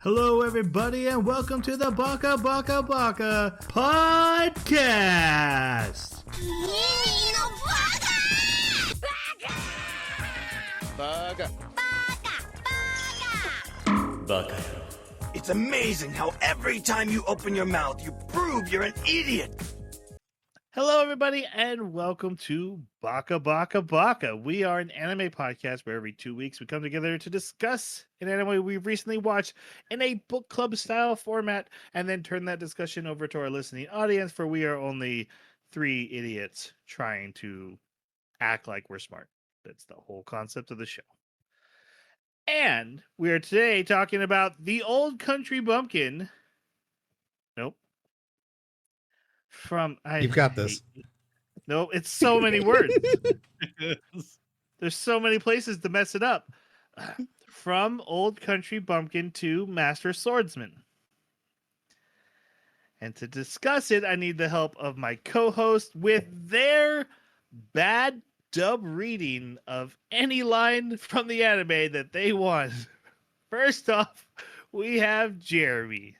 Hello, everybody, and welcome to the Baka podcast. Baka. It's amazing how every time you open your mouth, you prove you're an idiot. Hello, everybody, and welcome to Baka. We are an anime podcast where every 2 weeks we come together to discuss an anime we've recently watched in a book club style format and then turn that discussion over to our listening audience, for we are only three idiots trying to act like we're smart. That's the whole concept of the show. And we are today talking about The Old Country Bumpkin. Nope. You've got this. No, it's so many words. There's so many places to mess it up. From Old Country Bumpkin to Master Swordsman. And to discuss it, I need the help of my co-host with their bad dub reading of any line from the anime that they want. First off, we have Jeremy.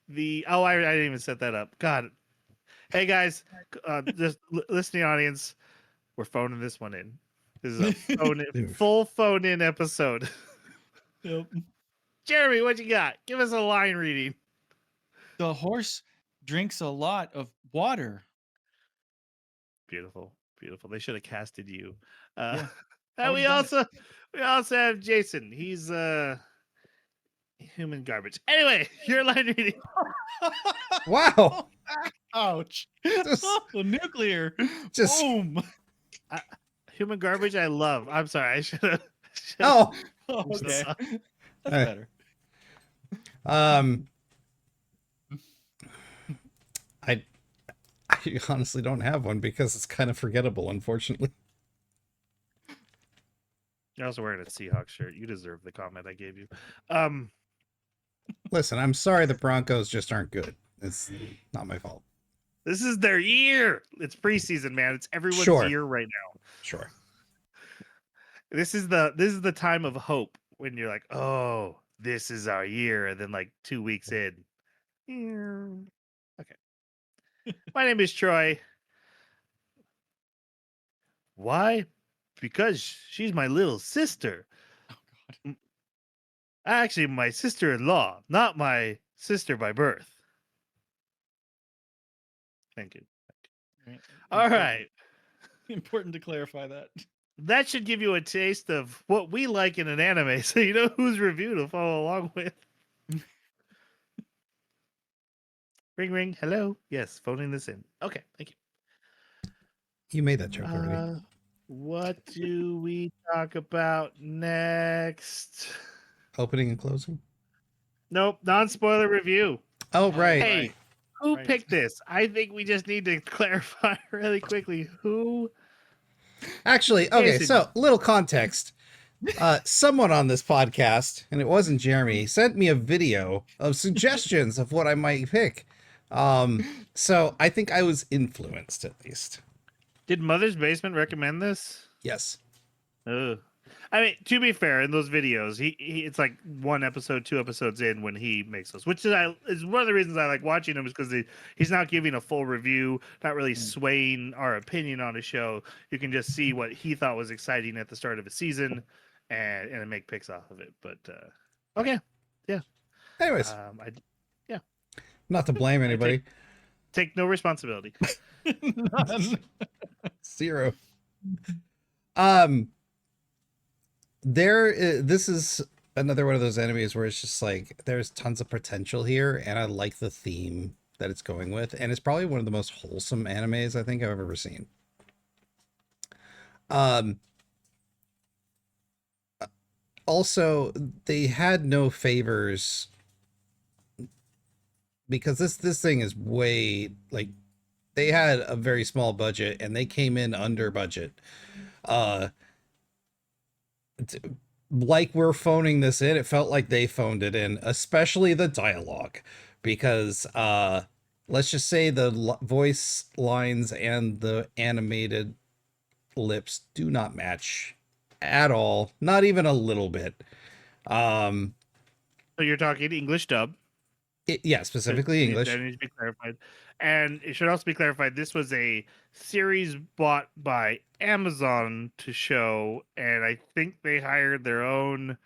I didn't even set that up. God. Hey guys, just listening audience, we're phoning this one in. This is a full phone in episode. Yep. Jeremy, what you got? Give us a line reading. The horse drinks a lot of water. Beautiful. They should have casted you. Yeah. And we also have Jason. He's human garbage. Anyway, your line reading. Wow. Ouch. Just- Nuclear. just- Boom. Human garbage. I love. I'm sorry. I should have. Oh, Okay. That's Hey. better. I honestly don't have one because it's kind of forgettable, unfortunately. You're also wearing a Seahawks shirt. You deserve the comment I gave you. Listen, I'm sorry the Broncos just aren't good. It's not my fault. This is their year. It's preseason, man. It's everyone's Sure. year right now. Sure. This is the time of hope when you're like, oh, this is our year, and then like 2 weeks in. Okay. My name is Troy. Why? Because she's my little sister. Oh God. Actually, my sister-in-law, not my sister by birth. Thank you. Right. All right. Important to clarify that. That should give you a taste of what we like in an anime, so you know whose review to follow along with. Ring, ring. Hello. Yes, phoning this in. Okay, thank you. You made that joke already. What do we talk about next? Opening and closing? Nope, non-spoiler review. Oh, right. Hey, who Right. picked this? I think we just need to clarify really quickly who. Actually, okay, Jason. so little context. Someone on this podcast, and it wasn't Jeremy, sent me a video of suggestions of what I might pick. So I think I was influenced at least. Did Mother's Basement recommend this? Yes. Ugh. I mean, to be fair, in those videos, he it's like 1 episode, 2 episodes in when he makes those, which is one of the reasons I like watching him, is because he's not giving a full review, not really swaying our opinion on a show. You can just see what he thought was exciting at the start of a season, and make picks off of it. But okay, Anyways, I not to blame anybody. take no responsibility. None. Zero. This is another one of those animes where it's just like there's tons of potential here, and I like the theme that it's going with, and it's probably one of the most wholesome animes I think I've ever seen. Also, they had no favors because this thing is way, like, they had a very small budget and they came in under budget. Like we're phoning this in, it felt like they phoned it in, especially the dialogue, because let's just say the voice lines and the animated lips do not match at all, not even a little bit. So you're talking English dub. Yeah, specifically English. That needs to be clarified. And it should also be clarified this was a series bought by Amazon to show, and I think they hired their own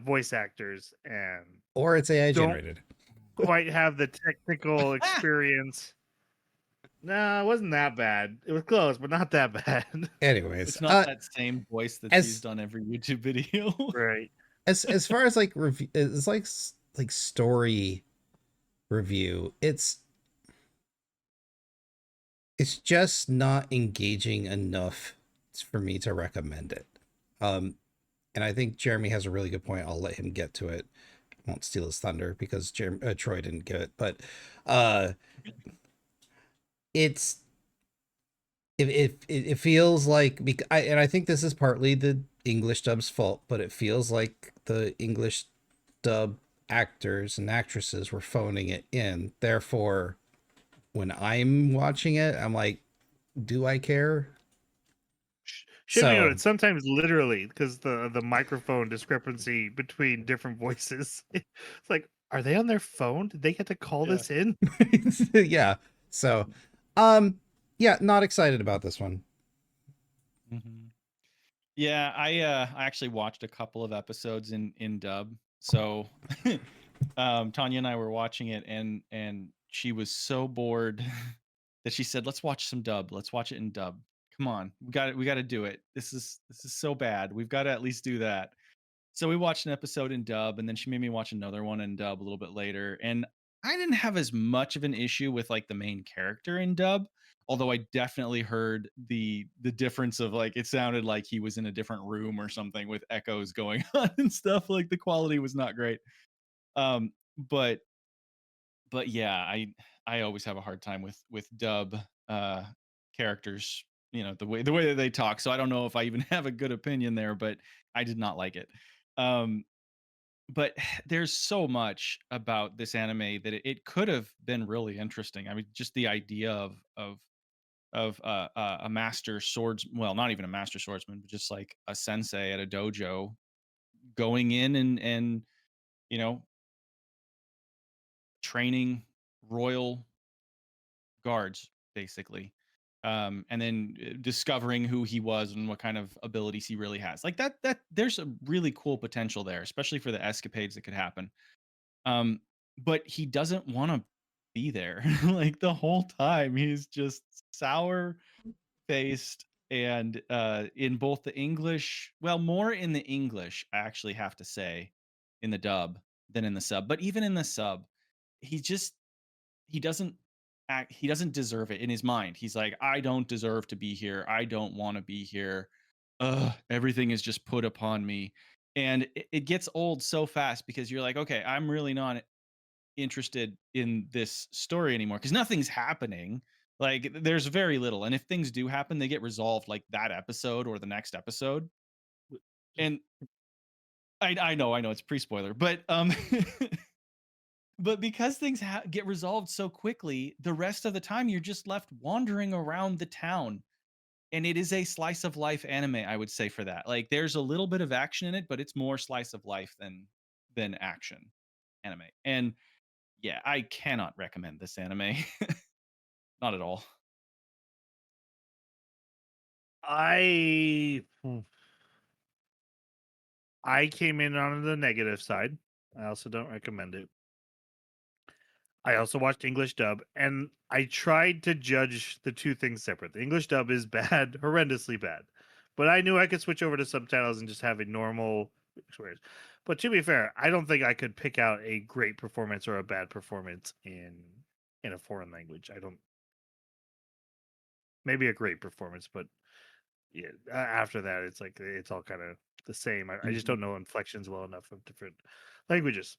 voice actors and Or it's AI don't generated. quite have the technical experience. No, it wasn't that bad. It was close, but not that bad. Anyways, It's not that same voice that's as- used on every YouTube video. Right. as far as like review, it's like story review, it's just not engaging enough for me to recommend it. And I think Jeremy has a really good point. I'll let him get to it. I won't steal his thunder because Troy didn't get it, but it's it feels like, and I think this is partly the English dub's fault, but it feels like the English dub actors and actresses were phoning it in. Therefore, when I'm watching it, I'm like, do I care? Should be So- noted sometimes literally because the microphone discrepancy between different voices. It's like, are they on their phone? Did they get to call Yeah. this in? Yeah. So, yeah, not excited about this one. Mhm. Yeah, I actually watched a couple of episodes in dub. So Tanya and I were watching it, and she was so bored that she said, "Let's watch some dub. Let's watch it in dub. Come on, we got to do it. This is so bad. We've got to at least do that." So we watched an episode in dub, and then she made me watch another one in dub a little bit later. And I didn't have as much of an issue with like the main character in dub, although I definitely heard the difference of like it sounded like he was in a different room or something with echoes going on and stuff. Like the quality was not great. Um, but yeah, I always have a hard time with dub uh characters, you know, the way that they talk. So I don't know if I even have a good opinion there, but I did not like it. Um but there's so much about this anime that it could have been really interesting. I mean, just the idea of a master swords, well, not even a master swordsman, but just like a sensei at a dojo going in and you know training royal guards basically, and then discovering who he was and what kind of abilities he really has. Like that there's a really cool potential there, especially for the escapades that could happen. Um, but he doesn't want to be there. Like the whole time, he's just sour faced. And in both the English, well, more in the English, I actually have to say, in the dub than in the sub. But even in the sub, he just he doesn't deserve it in his mind. He's like, I don't deserve to be here. I don't want to be here. Ugh, everything is just put upon me. And it gets old so fast because you're like, okay, I'm really not interested in this story anymore because nothing's happening. Like there's very little. And if things do happen, they get resolved like that episode or the next episode. And I know it's pre-spoiler, but but because things get resolved so quickly, the rest of the time you're just left wandering around the town. And it is a slice of life anime, I would say, for that. Like there's a little bit of action in it, but it's more slice of life than action anime. And yeah, I cannot recommend this anime. Not at all. I came in on the negative side. I also don't recommend it. I also watched English dub, and I tried to judge the two things separate. The English dub is bad, horrendously bad, but I knew I could switch over to subtitles and just have a normal experience. But to be fair, I don't think I could pick out a great performance or a bad performance in a foreign language. I don't. Maybe a great performance, but yeah, after that, it's like it's all kind of the same. I just don't know inflections well enough of different languages.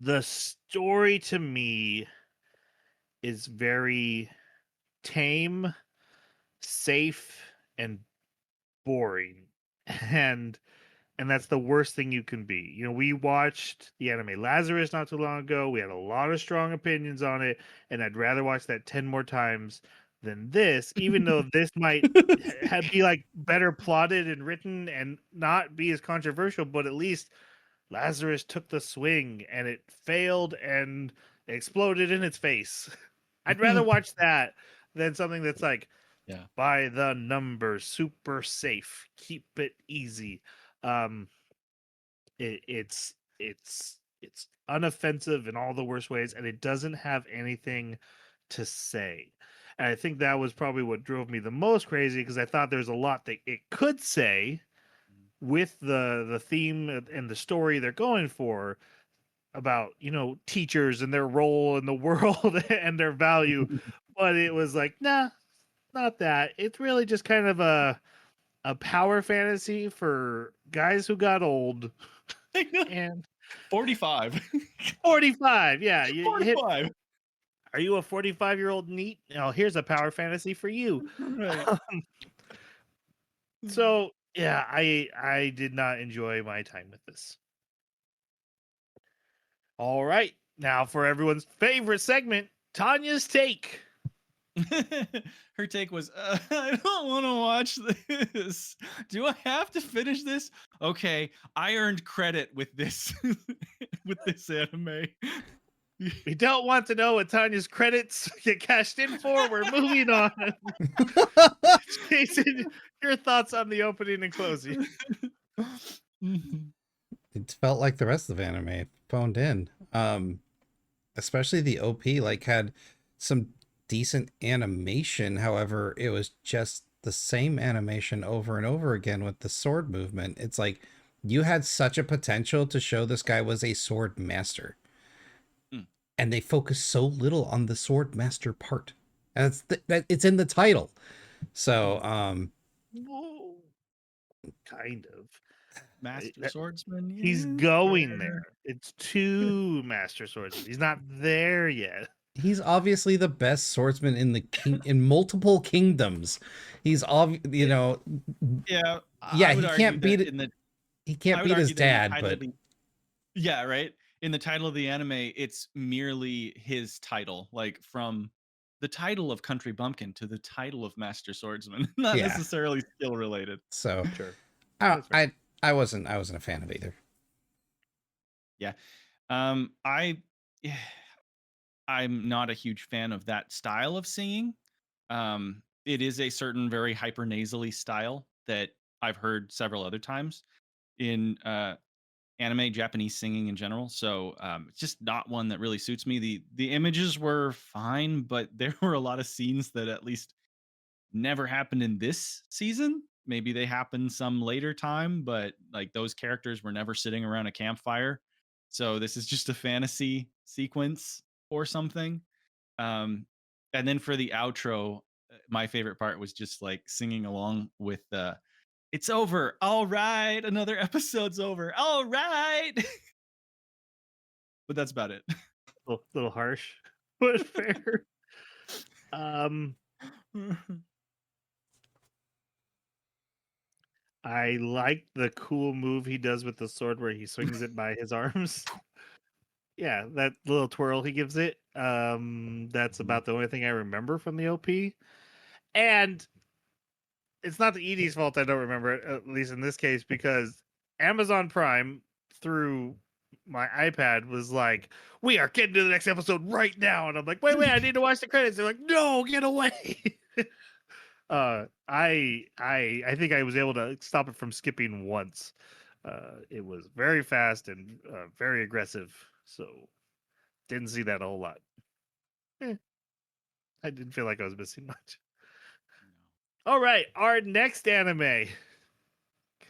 The story to me is very tame, safe, and boring. And that's the worst thing you can be. You know, we watched the anime Lazarus not too long ago. We had a lot of strong opinions on it, and I'd rather watch that 10 more times than this, even though this might be like better plotted and written and not be as controversial, but at least Lazarus took the swing and it failed and exploded in its face. I'd rather watch that than something that's like Yeah. by the numbers, super safe, keep it easy. Um, it's unoffensive in all the worst ways, and it doesn't have anything to say. And I think that was probably what drove me the most crazy, because I thought there's a lot that it could say with the theme and the story they're going for about, you know, teachers and their role in the world and their value. But it was like, nah, not that. It's really just kind of a power fantasy for guys who got old and 45. 45. Yeah, you hit. 45. Are you a 45-year-old neat? Oh, here's a power fantasy for you. Right. So yeah, I did not enjoy my time with this. All right, now for everyone's favorite segment, Tanya's take. Her take was, I don't want to watch this. Do I have to finish this? Okay, I earned credit with this with this anime. We don't want to know what Tanya's credits get cashed in for. We're moving on. Jason, your thoughts on the opening and closing? It felt like the rest of anime. It phoned in. Especially the OP like had some decent animation. However, it was just the same animation over and over again with the sword movement. It's like you had such a potential to show this guy was a sword master. And they focus so little on the sword master part. And that it's in the title. So, Whoa. Kind of. Master Swordsman. He's going there. It's 2 Master Swordsmen. He's not there yet. he's obviously the best swordsman in the in multiple kingdoms. He's you know, Yeah. yeah, he can't beat it. He can't beat his dad, but yeah, right. In the title of the anime, it's merely his title, like from the title of Country Bumpkin to the title of Master Swordsman, not Yeah. necessarily skill related. So Sure. I wasn't a fan of either. Yeah. I'm not a huge fan of that style of singing. It is a certain very hyper nasally style that I've heard several other times in anime, Japanese singing in general. So it's just not one that really suits me. The images were fine, but there were a lot of scenes that at least never happened in this season. Maybe they happened some later time, but like those characters were never sitting around a campfire. So this is just a fantasy sequence or something. And then for the outro, my favorite part was just like singing along with it's over. All right, another episode's over. All right. But that's about it. Little harsh, but fair. I like the cool move he does with the sword where he swings it by his arms. Yeah, that little twirl he gives it. That's about the only thing I remember from the OP. And it's not the ED's fault I don't remember it, at least in this case, because Amazon Prime through my iPad was like, "We are getting to the next episode right now," and I'm like, "Wait, I need to watch the credits." They're like, "No, get away!" I think I was able to stop it from skipping once. It was very fast and very aggressive, so didn't see that a whole lot. I didn't feel like I was missing much. All right, our next anime,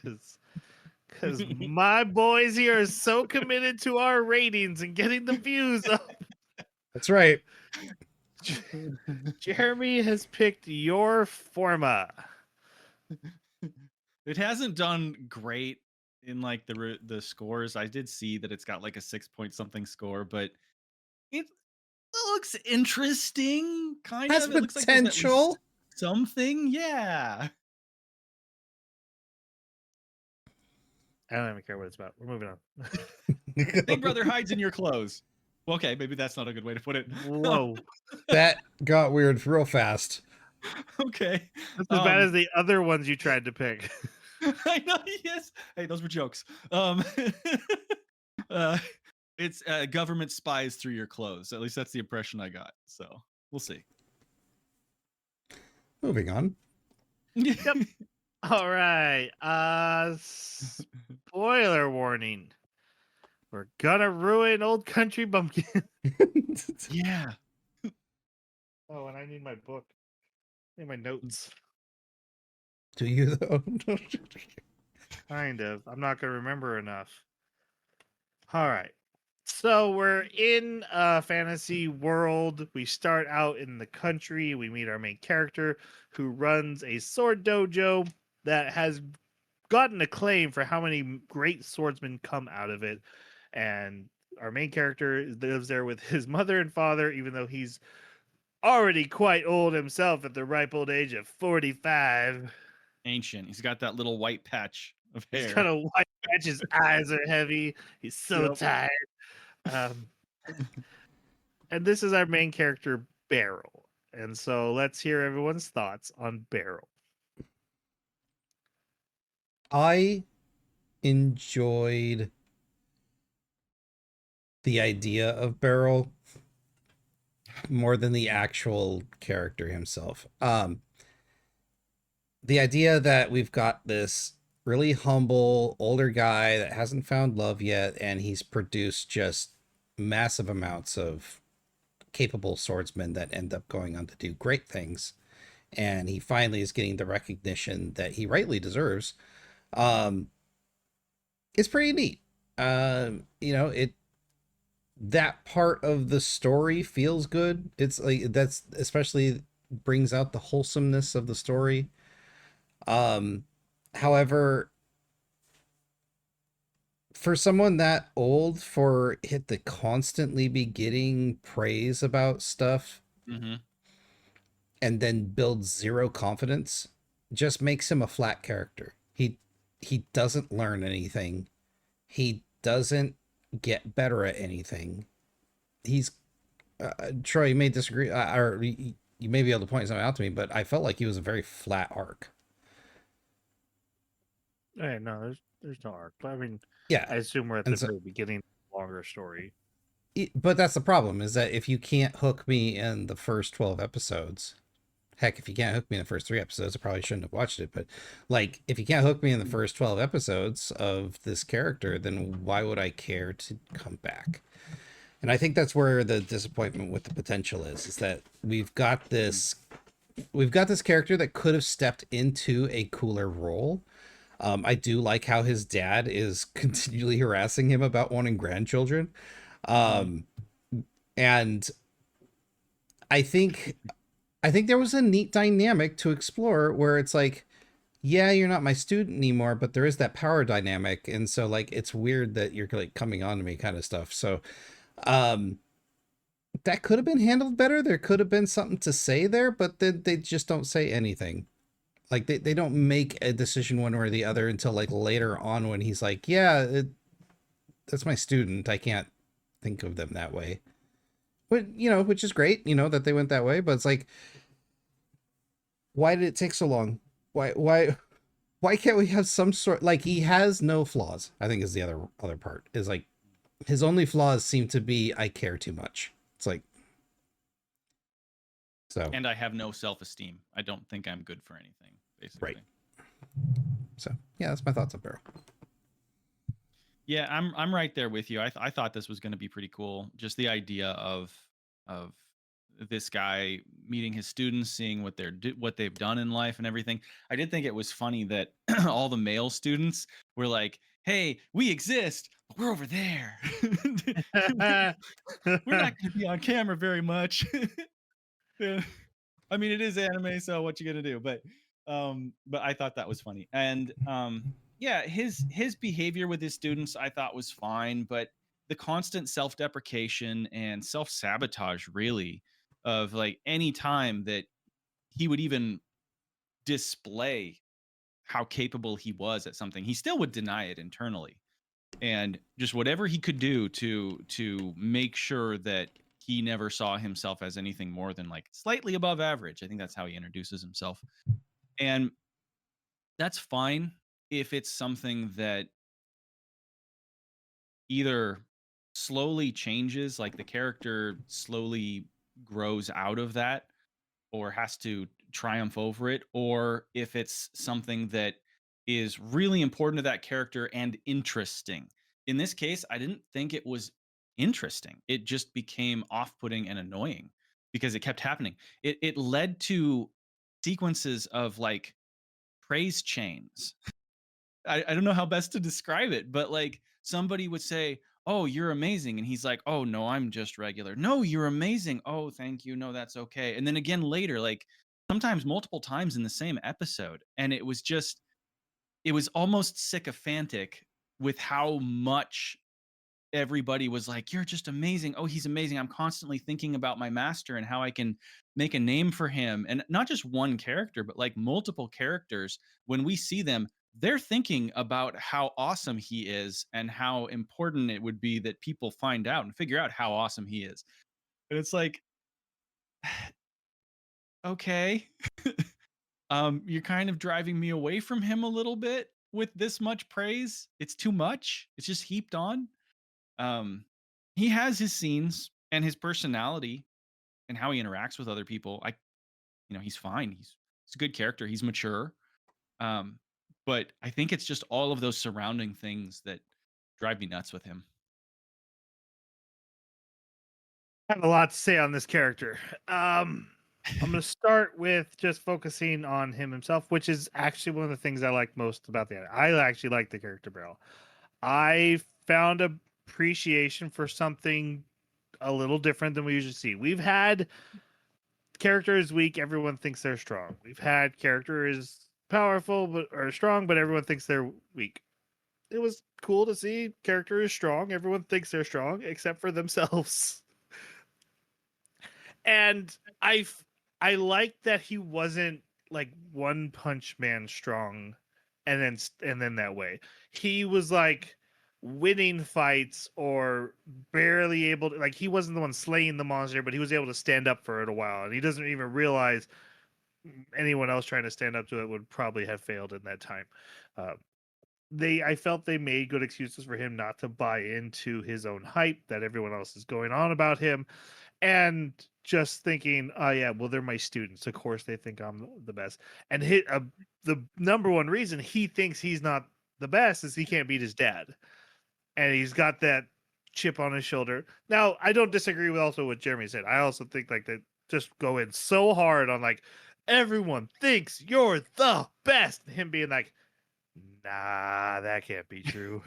because my boys here are so committed to our ratings and getting the views up. That's right. Jeremy has picked your Forma. It hasn't done great in like the scores. I did see that it's got like a 6 point something score, but it looks interesting. Kind Has of. It looks like there's at least potential. something. Yeah. I don't even care what it's about. We're moving on. Big Brother hides in your clothes. Well, okay, maybe that's not a good way to put it. Whoa. That got weird real fast. Okay. That's as bad as the other ones you tried to pick. I know. Yes. Hey, those were jokes. Uh, it's government spies through your clothes. At least that's the impression I got. So we'll see. Moving on. Yep. All right. Spoiler warning. We're gonna ruin Old Country Bumpkin. Yeah. Oh, and I need my book. I need my notes. Do you though? Kind of. I'm not gonna remember enough. All right. So we're in a fantasy world. We start out in the country. We meet our main character who runs a sword dojo that has gotten acclaim for how many great swordsmen come out of it. And our main character lives there with his mother and father, even though he's already quite old himself at the ripe old age of 45. Ancient. He's got that little white patch of He's hair. got a white patch. His eyes are heavy. He's so Yep. tired. Um, and this is our main character, Beryl. And so let's hear everyone's thoughts on Beryl. I enjoyed the idea of Beryl more than the actual character himself. The idea that we've got this really humble older guy that hasn't found love yet, and he's produced just massive amounts of capable swordsmen that end up going on to do great things, and he finally is getting the recognition that he rightly deserves. It's pretty neat. It that part of the story feels good. It's like that's especially brings out the wholesomeness of the story. However, for someone that old, for it to constantly be getting praise about stuff Mm-hmm. and then build zero confidence just makes him a flat character. He doesn't learn anything. He doesn't get better at anything. He's Troy, you may disagree, or you may be able to point something out to me, but I felt like he was a very flat arc. Hey, no, there's no arc. But I mean, Yeah, I assume we're at and the so, very beginning of a longer story. but that's the problem, is that if you can't hook me in the first 12 episodes, heck, if you can't hook me in the first 3 episodes, I probably shouldn't have watched it. But like, if you can't hook me in the first 12 episodes of this character, then why would I care to come back? And I think that's where the disappointment with the potential is that we've got this character that could have stepped into a cooler role. I do like how his dad is continually harassing him about wanting grandchildren. Um, and I think there was a neat dynamic to explore where it's like, yeah, you're not my student anymore, but there is that power dynamic. And so like, it's weird that you're like coming on to me kind of stuff. So, um, that could have been handled better. There could have been something to say there, but they just don't say anything. Like they don't make a decision one way or the other until like later on when he's like, yeah, that's my student. I can't think of them that way. But, which is great, that they went that way. But it's like, why did it take so long? Why can't we have some sort, like, he has no flaws, I think is the other part, is like his only flaws seem to be, I care too much. It's like, so. And I have no self-esteem. I don't think I'm good for anything, basically. Right. So yeah, that's my thoughts on Barrow. Yeah, I'm right there with you. I thought this was going to be pretty cool. Just the idea of this guy meeting his students, seeing what they've done in life and everything. I did think it was funny that all the male students were like, "Hey, we exist, but we're over there. We're not going to be on camera very much." Yeah. I mean, it is anime, so what you gonna do? But I thought that was funny. And yeah, his behavior with his students I thought was fine, but the constant self-deprecation and self-sabotage, really, of like any time that he would even display how capable he was at something, he still would deny it internally. And just whatever he could do to make sure that he never saw himself as anything more than like slightly above average. I think that's how he introduces himself. And that's fine if it's something that either slowly changes, like the character slowly grows out of that or has to triumph over it, or if it's something that is really important to that character and interesting. In this case, I didn't think it was interesting. It just became off-putting and annoying because it kept happening. It led to sequences of like praise chains. I don't know how best to describe it, but like somebody would say, "Oh, you're amazing." And he's like, "Oh, no, I'm just regular." "No, you're amazing." "Oh, thank you." "No, that's okay." And then again later, like sometimes multiple times in the same episode. And it was almost sycophantic with how much everybody was like, "You're just amazing. Oh, he's amazing. I'm constantly thinking about my master and how I can make a name for him." And not just one character, but like multiple characters. When we see them, they're thinking about how awesome he is and how important it would be that people find out and figure out how awesome he is. And it's like, okay, you're kind of driving me away from him a little bit with this much praise. It's too much. It's just heaped on. Um, he has his scenes and his personality and how he interacts with other people. He's fine. He's a good character. He's mature. Um, but I think it's just all of those surrounding things that drive me nuts with him. I have a lot to say on this character. I'm going to start with just focusing on him himself, which is actually one of the things I like most about the anime. I actually like the character Beryl. I found appreciation for something a little different than we usually see. We've had characters weak, everyone thinks they're strong. We've had characters powerful but or strong, but everyone thinks they're weak. It was cool to see character is strong. Everyone thinks they're strong except for themselves. And I like that he wasn't like One Punch Man strong and then that way. He was like winning fights or barely able to, like, he wasn't the one slaying the monster, but he was able to stand up for it a while, and he doesn't even realize anyone else trying to stand up to it would probably have failed in that time. Uh, I felt they made good excuses for him not to buy into his own hype that everyone else is going on about him, and just thinking, oh yeah, well they're my students, of course they think I'm the best. And the number one reason he thinks he's not the best is he can't beat his dad, and he's got that chip on his shoulder. Now I don't disagree with also what Jeremy said. I also think like that just go in so hard on like everyone thinks you're the best, him being like, nah, that can't be true.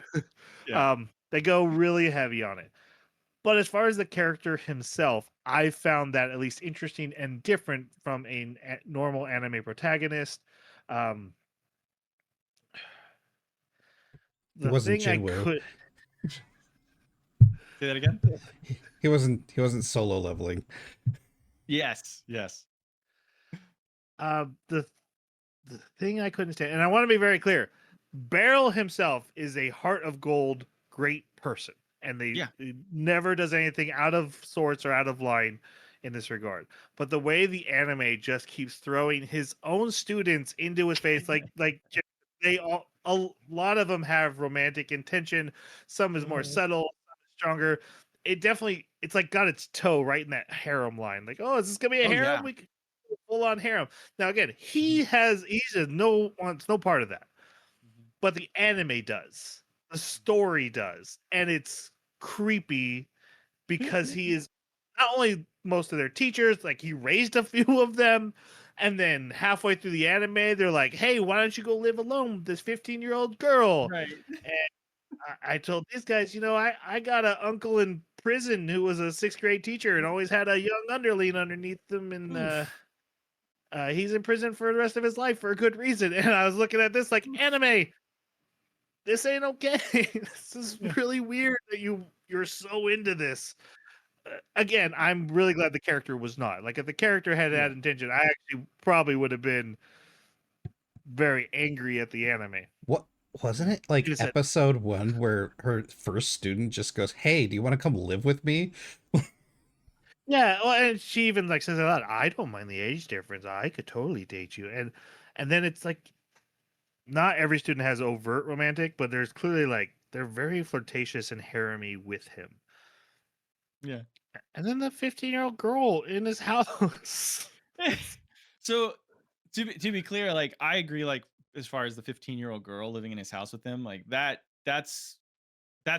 Yeah. They go really heavy on it. But as far as the character himself, I found that at least interesting and different from a normal anime protagonist. Um, He the wasn't thing I Jinwoo. could, Say that again. He wasn't solo leveling. Yes. Yes. uh, the the thing I couldn't stand, and I want to be very clear, Beryl himself is a heart of gold, great person, and Yeah. he never does anything out of sorts or out of line in this regard. But the way the anime just keeps throwing his own students into his face, like they all, a lot of them have romantic intention. Some is more subtle, some is stronger. It's like got its toe right in that harem line. Like, oh, is this gonna be a Oh yeah. harem? We could full on harem. Now again, he just wants no part of that, Mhm. but the anime does, the story does, and it's creepy because he is not only most of their teachers, like he raised a few of them, and then halfway through the anime, they're like, "Hey, why don't you go live alone with this 15-year-old girl?" Right. And I told these guys, I got an uncle in prison who was a sixth grade teacher and always had a young underling underneath them, and Oof. he's in prison for the rest of his life for a good reason. And I was looking at this like, anime, this ain't okay. This is Yeah. really weird that you're so into this. Again, I'm really glad the character was not. Like, if the character had Yeah. that intention, I actually probably would have been very angry at the anime. What wasn't it like You said, episode 1 where her first student just goes, "Hey, do you want to come live with me?" Yeah, well, and she even like says a lot. I don't mind the age difference. I could totally date you, and then it's like not every student has overt romantic, but there's clearly like they're very flirtatious and haremy with him. Yeah. And then the 15-year-old girl in his house. It's So to be clear, like I agree, like as far as the 15-year-old girl living in his house with him, like that's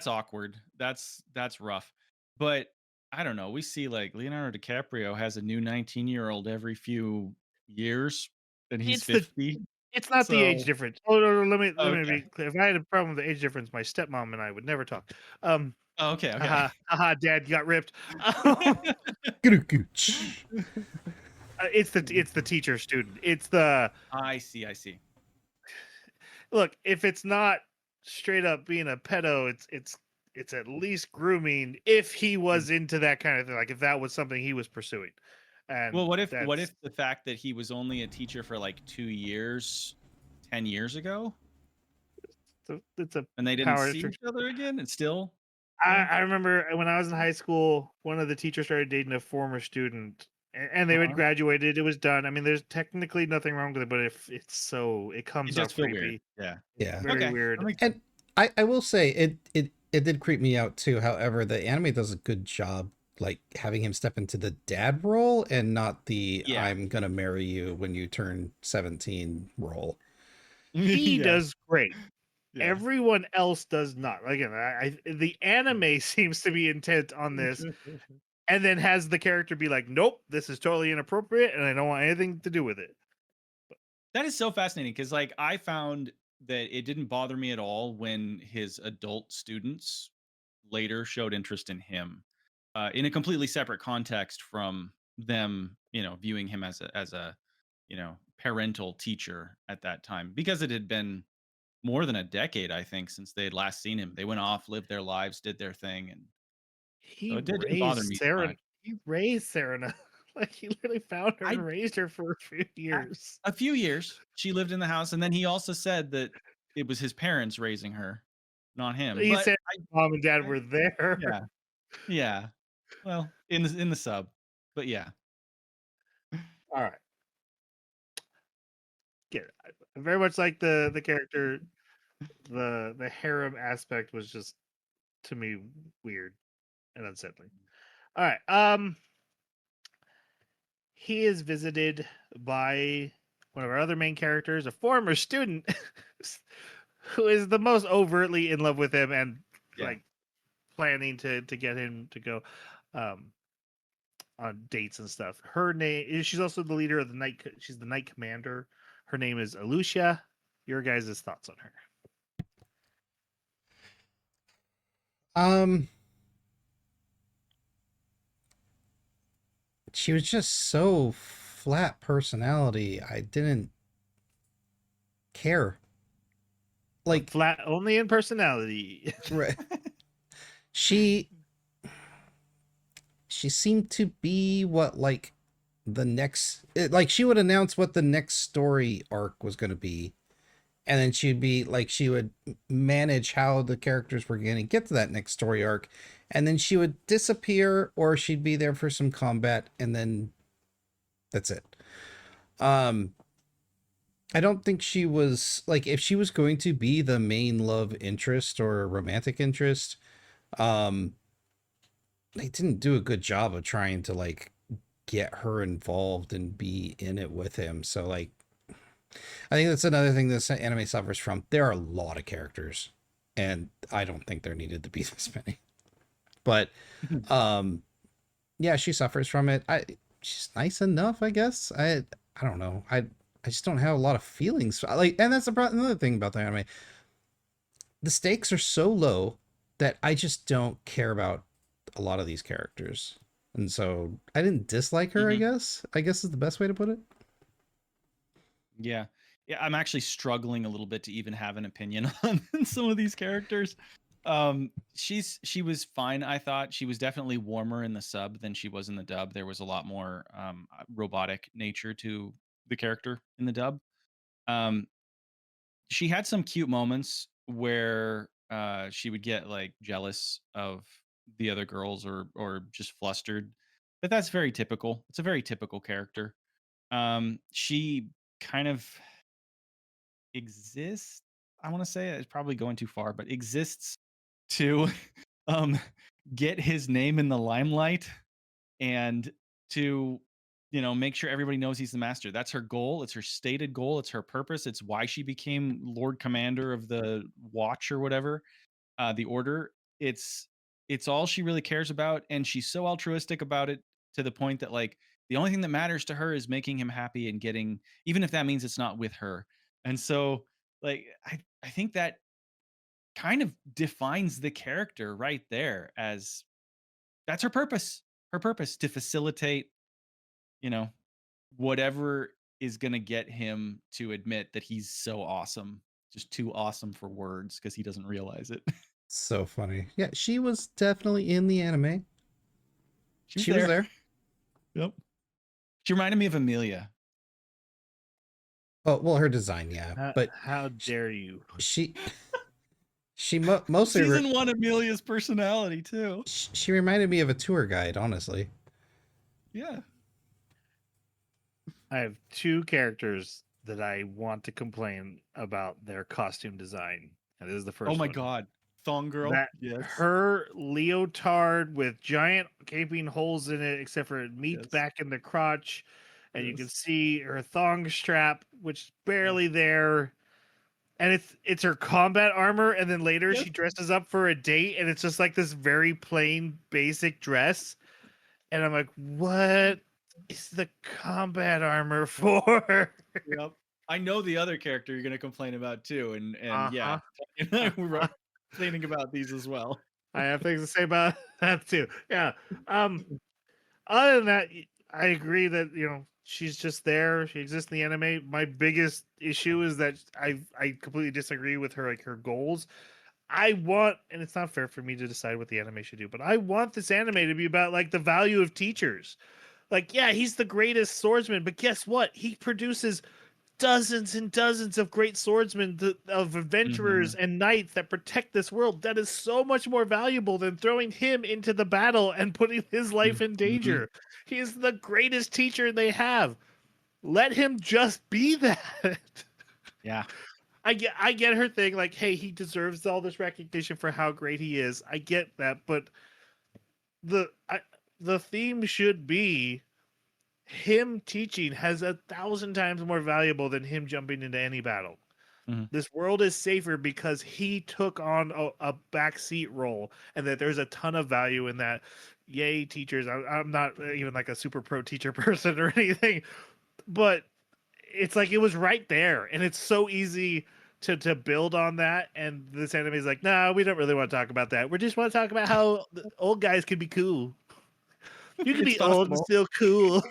awkward. That's rough. But I don't know. We see like Leonardo DiCaprio has a new 19-year-old every few years, and he's it's the 50. it's not the age So difference. Oh no, let me okay. be clear. If I had a problem with the age difference, my stepmom and I would never talk. Um, Oh, okay, okay. haha, haha, dad got ripped. Um, Gooch. it's the teacher student. It's the I see, I see. look. If it's not straight up being a pedo, it's at least grooming. If he was into that kind of thing, like if that was something he was pursuing, and Well, what if that's the fact that he was only a teacher for like 2 years 10 years ago it's a and they didn't power see restriction. each other again and still I, yeah. I remember when I was in high school, one of the teachers started dating a former student, and they had Uh-huh. graduated. It was done. I mean, there's technically nothing wrong with it, but if it's so, it It comes does off feel weird. creepy. Yeah. It's Yeah. very Okay. That weird. makes sense. And I will say it did creep me out too. However, the anime does a good job like having him step into the dad role and not the Yeah. I'm gonna marry you when you turn 17 role. He Yeah. does great. Yeah. Everyone else does not. Again, the anime seems to be intent on this, and then has the character be like, "Nope, this is totally inappropriate, and I don't want anything to do with it." That is so fascinating because, like, I found that it didn't bother me at all when his adult students later showed interest in him, in a completely separate context from them, viewing him as a parental teacher at that time because it had been more than a decade, I think, since they had last seen him. They went off, lived their lives, did their thing, and so He it didn't bother raised me so Sarah. much. He raised Serena. Like he literally found her I and raised her for a few a years. a few years she lived in the house, and then he also said that it was his parents raising her, not him. He But said mom and dad I were there. yeah, yeah. Well, in the sub, but yeah. All right. Get it. I very much like the character. The harem aspect was just to me weird and unsettling. All right. He is visited by one of our other main characters, a former student who is the most overtly in love with him and Yeah. like planning to get him to go um on dates and stuff. Her name she's also the leader of the night she's the night commander. Her name is Alucia. Your guys' thoughts on her? Um she was just so flat personality. I didn't care. Like Flat only in personality. right. She she seemed to be what like the next like she would announce what the next story arc was going to be, and then she'd be like she would manage how the characters were going to get to that next story arc, and then she would disappear or she'd be there for some combat, and then that's it. um I don't think she was like, if she was going to be the main love interest or romantic interest, um they didn't do a good job of trying to like get her involved and be in it with him. So like I think that's another thing this anime suffers from. There are a lot of characters, and I don't think there needed to be this many. But um yeah, she suffers from it. She's nice enough, I guess. I don't know. I just don't have a lot of feelings. Like, and that's another thing about the anime. The stakes are so low that I just don't care about a lot of these characters. And so I didn't dislike her, I Mhm. guess. I guess is the best way to put it. Yeah. Yeah, I'm actually struggling a little bit to even have an opinion on some of these characters. She was fine, I thought. She was definitely warmer in the sub than she was in the dub. There was a lot more robotic nature to the character in the dub. Um, she had some cute moments where she would get like jealous of the other girls or just flustered But that's very typical. It's a very typical character. She kind of exists. I want to say it's probably going too far, but exists to um get his name in the limelight and to make sure everybody knows he's the master. That's her goal. It's her stated goal. It's her purpose. It's why she became Lord Commander of the Watch or whatever, the Order. It's all she really cares about, and she's so altruistic about it to the point that like the only thing that matters to her is making him happy and getting, even if that means it's not with her. And so like I think that kind of defines the character right there, as that's her purpose. Her purpose to facilitate, you know, whatever is going to get him to admit that he's so awesome, just too awesome for words because he doesn't realize it. So funny. Yeah, she was definitely in the anime. She was there. Yep. She reminded me of Amelia. Oh, well, her design, yeah. But how dare you? she mostly Season 1 Amelia's personality too. she reminded me of a tour guide, honestly. Yeah. I have two characters that I want to complain about their costume design. And this is the first Oh my one. God. Thong girl. That Yes. her leotard with giant gaping holes in it, except for it meets Yes. back in the crotch, and you can Yes. see her thong strap, which is barely there. And it's her combat armor, and then later Yes. she dresses up for a date, and it's just like this very plain, basic dress. And I'm like, what is the combat armor for? Yep. I know the other character you're going to complain about too, and yeah, Uh-huh. we're complaining about these as well. I have things to say about that too. Yeah. Other than that, I agree that she's just there. She exists in the anime. My biggest issue is that I completely disagree with her her goals. I want, and it's not fair for me to decide what the anime should do, but I want this anime to be about like the value of teachers. Like, yeah, he's the greatest swordsman, but guess what? He produces dozens and dozens of great swordsmen, of adventurers and knights that protect this world. That is so much more valuable than throwing him into the battle and putting his life in danger. He is the greatest teacher they have. Let him just be that. Yeah. I get her thing, like, hey, he deserves all this recognition for how great he is. I get that, but the theme should be him teaching has 1,000 times more valuable than him jumping into any battle. This world is safer because he took on a backseat role, and that there's a ton of value in that. Yay, teachers. I'm not even like a super pro teacher person or anything, but it's like it was right there, and it's so easy to build on that. And this anime is like, nah, we don't really want to talk about that. We just want to talk about how the old guys can be cool. You can be old and still cool.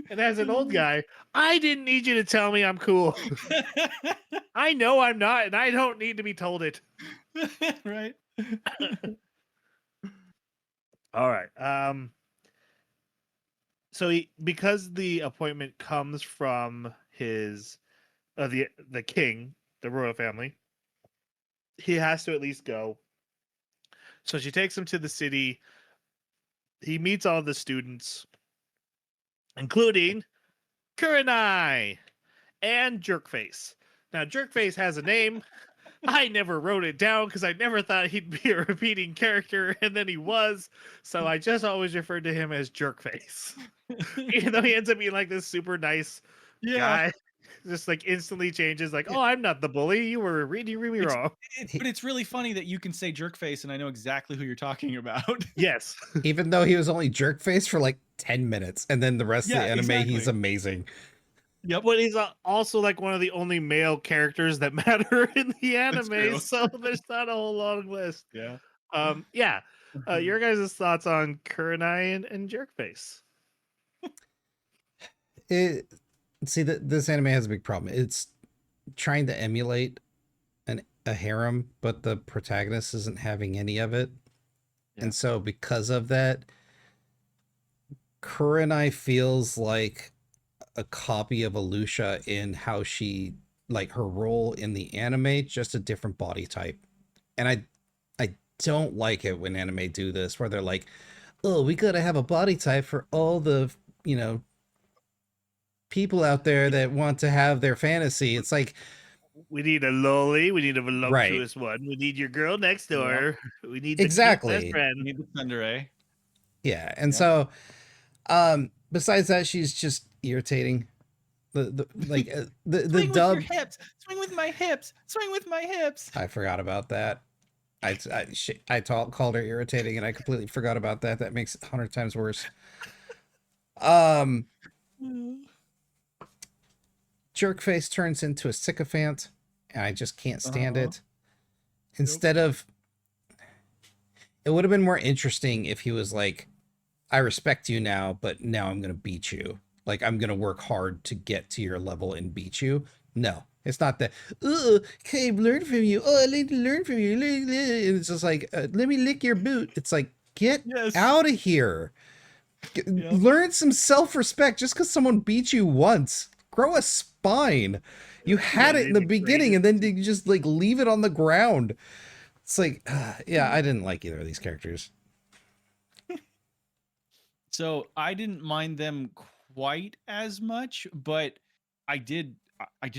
And as an old guy, I didn't need you to tell me I'm cool. I know I'm not, and I don't need to be told it. Right. All right. So because the appointment comes from his the king, the royal family, he has to at least go. So she takes him to the city. He meets all the students, including Kurenai and Jerkface. Now, Jerkface has a name. I never wrote it down because I never thought he'd be a repeating character, and then he was. So I just always referred to him as Jerkface. Even though he ends up being like this super nice guy. Just like instantly changes, like, oh, I'm not the bully. You were reading me wrong. But it's really funny that you can say Jerkface, and I know exactly who you're talking about. Yes. Even though he was only Jerkface for like 10 minutes, and then the rest of the anime, he's amazing. Yep. But he's also like one of the only male characters that matter in the anime, so there's not a whole long list. Yeah. Yeah. Your guys' thoughts on Kurenai and Jerkface? This anime has a big problem. It's trying to emulate a harem, but the protagonist isn't having any of it. Yeah. And so because of that, Kurenai feels like a copy of Alusha in how she, like, her role in the anime, just a different body type. And I don't like it when anime do this, where they're like, oh, we gotta have a body type for all the, you know, people out there that want to have their fantasy. It's like, We need a lolly. We need a right, voluptuous one. We need your girl next door. We need the cute best exactly. friend. Need the Tsundere. Yeah. And Yep. so, besides that, she's just irritating. The like the Swing with dub. your hips. Swing with my hips. Swing with my hips. I forgot about that. Called her irritating, and I completely forgot about that. That makes it 100 times worse. Jerkface turns into a sycophant, and I just can't stand it. Instead of, it would have been more interesting if he was like, I respect you now, but now I'm gonna beat you. Like, I'm gonna work hard to get to your level and beat you. No, it's not that. Oh, okay, I've learned from you. Oh, I like to learn from you. And it's just like, let me lick your boot. It's like, get out of here. Learn some self-respect. Just because someone beat you once, grow a spine. You had it in the beginning, and then you just like leave it on the ground. It's like, yeah, I didn't like either of these characters. So I didn't mind them quite as much, but I did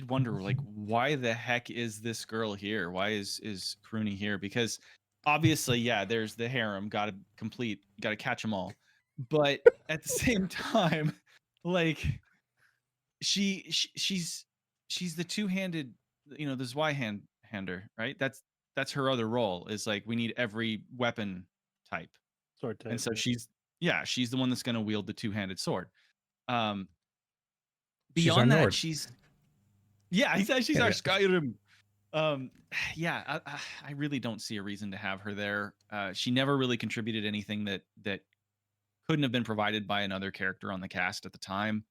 wonder, like, why the heck is this girl here? Why is Kruni here? Because obviously, yeah, there's the harem, gotta catch them all. But at the same time, like, she's the two-handed, you know, the hander, right? That's her other role, is like, we need every weapon type. Sword type. And so she's the one that's going to wield the two-handed sword. Beyond that, she's our Skyrim. I really don't see a reason to have her there. She never really contributed anything that couldn't have been provided by another character on the cast at the time.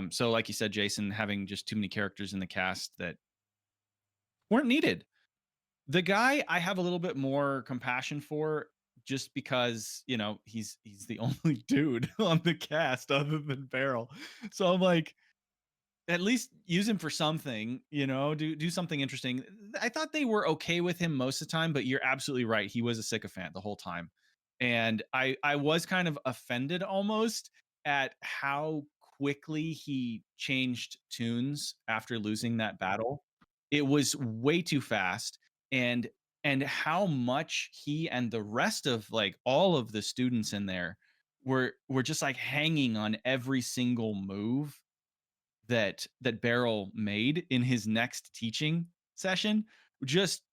So like you said, Jason, having just too many characters in the cast that weren't needed. The guy I have a little bit more compassion for, just because, you know, he's the only dude on the cast other than Beryl. So I'm like, at least use him for something, you know, do something interesting. I thought they were okay with him most of the time, but you're absolutely right. He was a sycophant the whole time. And I was kind of offended almost at how quickly he changed tunes after losing that battle. It was way too fast. And how much he and the rest of, like, all of the students in there were just like hanging on every single move that Beryl made in his next teaching session. Just,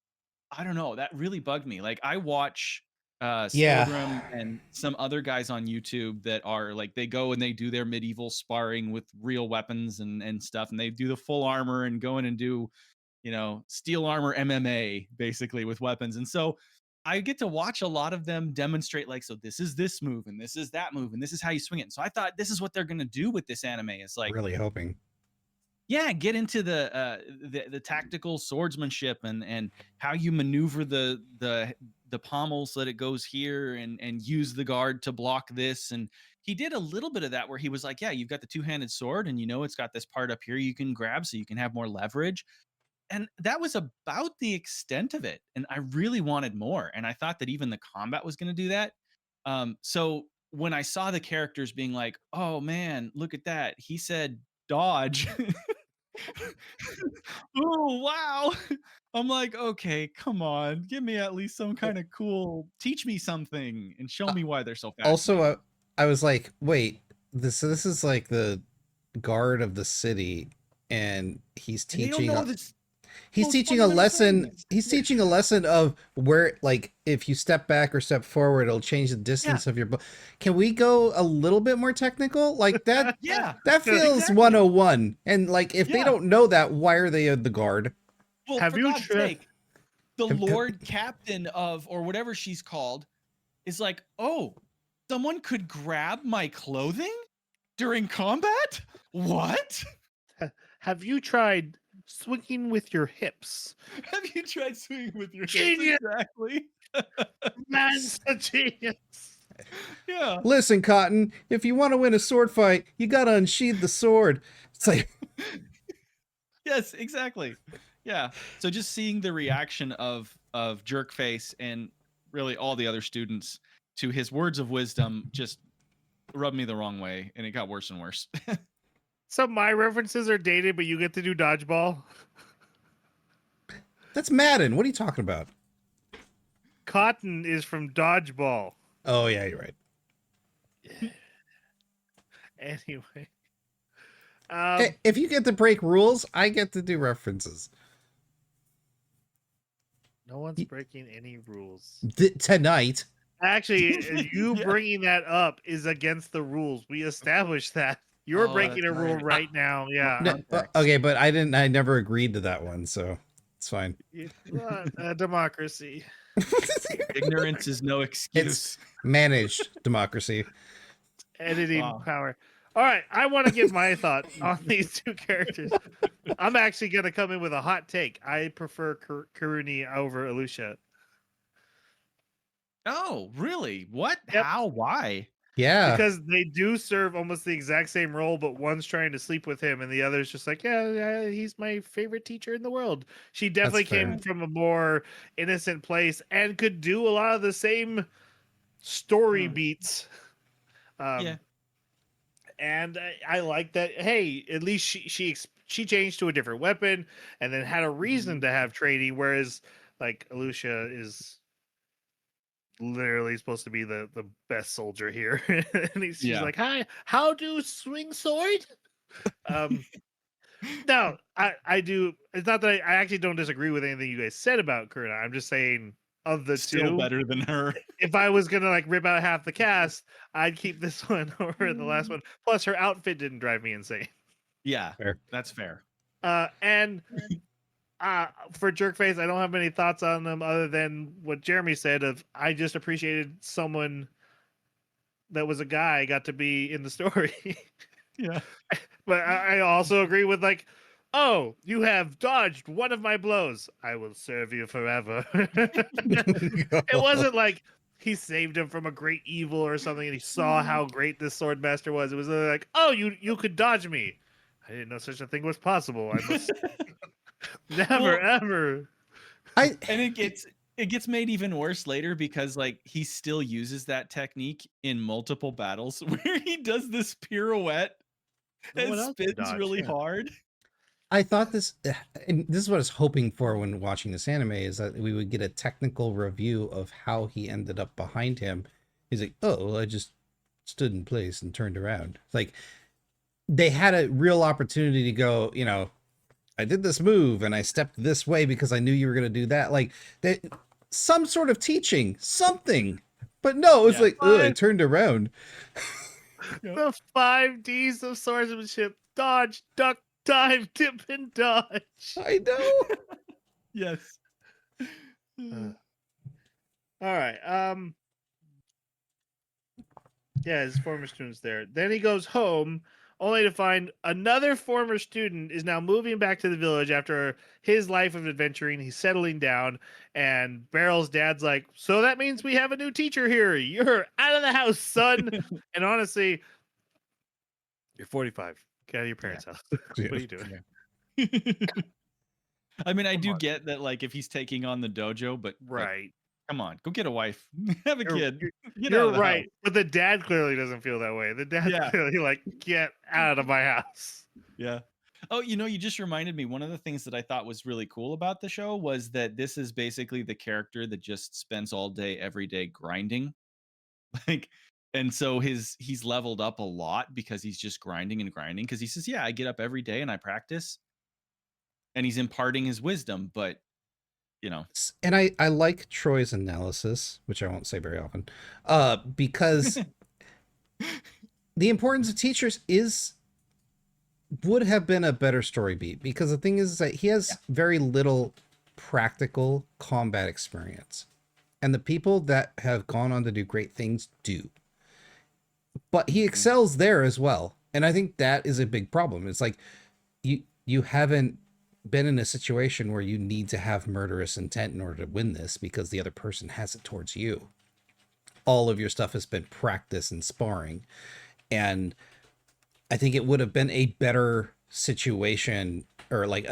I don't know, that really bugged me. Like, I watch Yeah. Spilgrim and some other guys on YouTube that are like, they go and they do their medieval sparring with real weapons and stuff, and they do the full armor and go in and do, you know, steel armor MMA basically with weapons. And so I get to watch a lot of them demonstrate, like, so this is this move and this is that move and this is how you swing it. And so I thought this is what they're going to do with this anime. It's like, Really hoping. yeah, get into the tactical swordsmanship and how you maneuver the pommel so that it goes here, and use the guard to block this. And he did a little bit of that, where he was like, yeah, you've got the two-handed sword, and you know it's got this part up here you can grab so you can have more leverage. And that was about the extent of it. And I really wanted more. And I thought that even the combat was going to do that. So when I saw the characters being like, oh man, look at that, he said dodge. Oh, wow. I'm like, okay, come on, give me at least some kind of cool, teach me something and show me why they're so fascinating. Also, I was like, wait, this is like the guard of the city, and he's And they don't teaching know this he's most teaching a fundamental lesson. things. He's teaching a lesson of where, like, if you step back or step forward, it'll change the distance of your bow. Can we go a little bit more technical? Like that Yeah, that feels exactly. 101. And like, if they Yeah. don't know that, why are they the guard? Well, Have for you God's tried? sake, the Lord Captain of, or whatever she's called, is like, oh, someone could grab my clothing during combat? What? Have you tried swinging with your hips? Have you tried swinging with your hips? Genius! Exactly. Man's a genius. Yeah. Listen, Cotton, if you want to win a sword fight, you gotta unsheathe the sword. It's like, Yes, exactly. Yeah. So just seeing the reaction of Jerkface and really all the other students to his words of wisdom just rubbed me the wrong way, and it got worse and worse. Some of my references are dated, but you get to do dodgeball. That's Madden. What are you talking about? Cotton is from dodgeball. Oh yeah, you're right. Anyway. Hey, if you get to break rules, I get to do references. No one's breaking any rules. Tonight. Actually, you Yeah. bringing that up is against the rules. We established that. You're Oh, breaking a that's rule right. right now. Yeah. No, Context. okay, but I never agreed to that one, so it's fine. It's not a democracy. Ignorance is no excuse. Managed democracy. Editing Wow. power. All right, I want to give my thought on these two characters. I'm actually going to come in with a hot take. I prefer Karuni over Alusha. Oh, really? What? Yep. How? Why? Yeah. Because they do serve almost the exact same role, but one's trying to sleep with him, and the other's just like, yeah, he's my favorite teacher in the world. She definitely came from a more innocent place and could do a lot of the same story beats. Yeah. And I like that. Hey, at least she changed to a different weapon, and then had a reason to have trading. Whereas, like, Alusha is literally supposed to be the best soldier here, and she's Yeah. like, "Hi, how do swing sword?" Now I do. It's not that I actually don't disagree with anything you guys said about Kurna. I'm just saying of the Still two, better than her. if I was gonna like rip out half the cast, I'd keep this one over the last one. Plus, her outfit didn't drive me insane. Yeah, Fair. that's fair. And for Jerkface, I don't have many thoughts on them other than what Jeremy said. Of I just appreciated someone that was a guy got to be in the story. Yeah. But I also agree with like, oh, you have dodged one of my blows. I will serve you forever. It wasn't like he saved him from a great evil or something, and he saw how great this sword master was. It was like, oh, you could dodge me. I didn't know such a thing was possible. I must never ever. And it gets made even worse later because like he still uses that technique in multiple battles where he does this pirouette No one and else can spins dodge, really yeah. hard. I thought this, and this is what I was hoping for when watching this anime, is that we would get a technical review of how he ended up behind him. He's like, oh, well, I just stood in place and turned around. Like, they had a real opportunity to go, you know, I did this move and I stepped this way because I knew you were going to do that. Like, some sort of teaching, something. But no, it's like, ugh, I turned around. The 5 Ds of swordsmanship: dodge, duck, dive, dip, and dodge. I know. Yes. All right. Yeah, his former student's there. Then he goes home, only to find another former student is now moving back to the village after his life of adventuring. He's settling down, and Barrel's dad's like, "So that means we have a new teacher here. You're out of the house, son." And honestly, you're 45. Get out of your parents' house. What are you doing? I mean, I do get that, like, if he's taking on the dojo, but Right. come on, go get a wife, have a kid. Get out You're of the right. house. But the dad clearly doesn't feel that way. The dad's Yeah. clearly like, get out of my house. Yeah. Oh, you just reminded me. One of the things that I thought was really cool about the show was that this is basically the character that just spends all day, every day grinding. Like, and so he's leveled up a lot because he's just grinding and grinding. Because he says, yeah, I get up every day and I practice. And he's imparting his wisdom, but you know. And I like Troy's analysis, which I won't say very often, because the importance of teachers would have been a better story beat, because the thing is that he has very little practical combat experience, and the people that have gone on to do great things do, but he excels there as well. And I think that is a big problem. It's like you haven't been in a situation where you need to have murderous intent in order to win this because the other person has it towards you. All of your stuff has been practice and sparring. And I think it would have been a better situation, or like,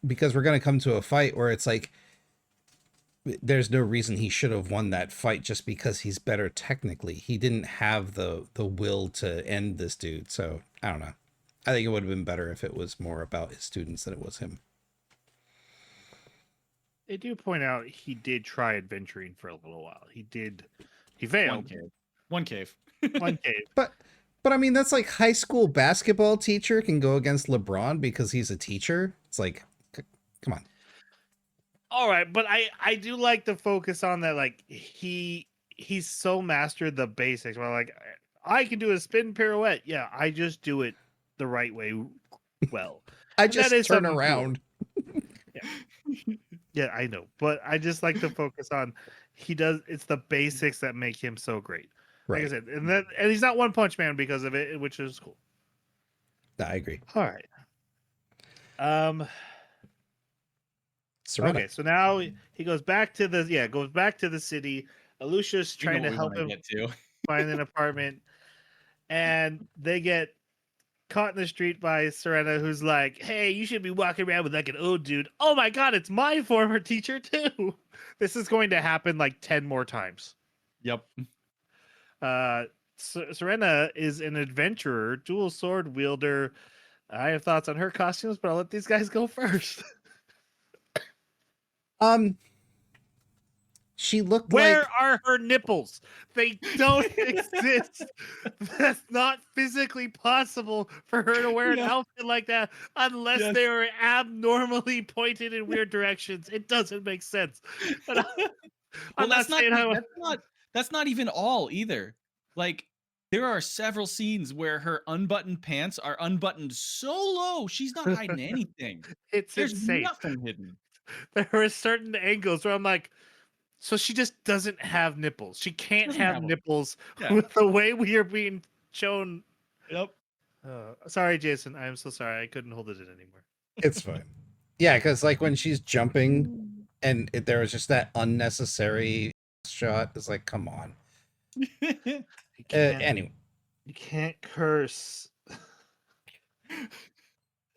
because we're going to come to a fight where it's like, there's no reason he should have won that fight just because he's better technically. He didn't have the will to end this dude. So I don't know. I think it would have been better if it was more about his students than it was him. They do point out he did try adventuring for a little while. He One failed. cave. One cave. One cave. But I mean, that's like high school basketball teacher can go against LeBron because he's a teacher. It's like, come on. All right, but I do like the focus on that. Like he's so mastered the basics. Where like I can do a spin pirouette. Yeah, I just do it the right way. Well, I And that just is turn something cool. around. Yeah, I know, but I just like to focus on he does. It's the basics that make him so great. Like I Right. said, and he's not One Punch Man because of it, which is cool. I agree. All right. Serena. Okay, so now he goes back to the city. Alucia's You know trying to what we help wanna him get to. find an apartment, and they get caught in the street by Serena, who's like, "Hey, you should be walking around with like an old dude." Oh my god, it's my former teacher too. This is going to happen like 10 more times. Yep. Serena is an adventurer, dual sword wielder. I have thoughts on her costumes, but I'll let these guys go first. She looked Where like are her nipples? They don't exist. That's not physically possible for her to wear an Yeah. outfit like that unless Yes. they are abnormally pointed in weird directions. It doesn't make sense. But I'm not saying how. That's not even all either. Like there are several scenes where her unbuttoned pants are unbuttoned so low she's not hiding anything. It's There's insane. nothing hidden. There are certain angles where I'm like, so she just doesn't have nipples. She can't Doesn't have have 'em. nipples Yeah. with the way we are being shown. Yep. Sorry, Jason. I am so sorry. I couldn't hold it in anymore. it's fine. Yeah, because like when she's jumping and there was just that unnecessary shot. It's like, come on. You can't, Anyway. you can't curse.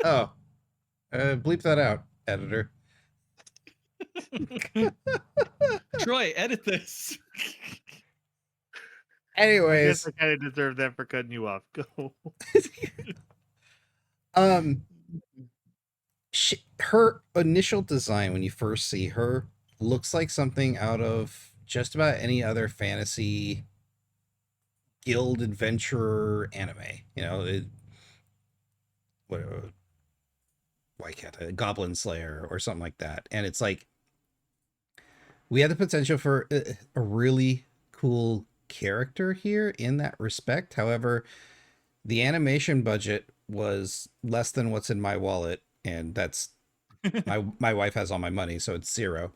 Oh, bleep that out, editor. Troy, edit this. I Anyways, guess I kind of deserve that for cutting you off. Go. her initial design when you first see her looks like something out of just about any other fantasy guild adventurer anime. You know, why can't I? Goblin Slayer or something like that. And it's like we had the potential for a really cool character here in that respect. However, the animation budget was less than what's in my wallet, and that's my wife has all my money, so it's zero.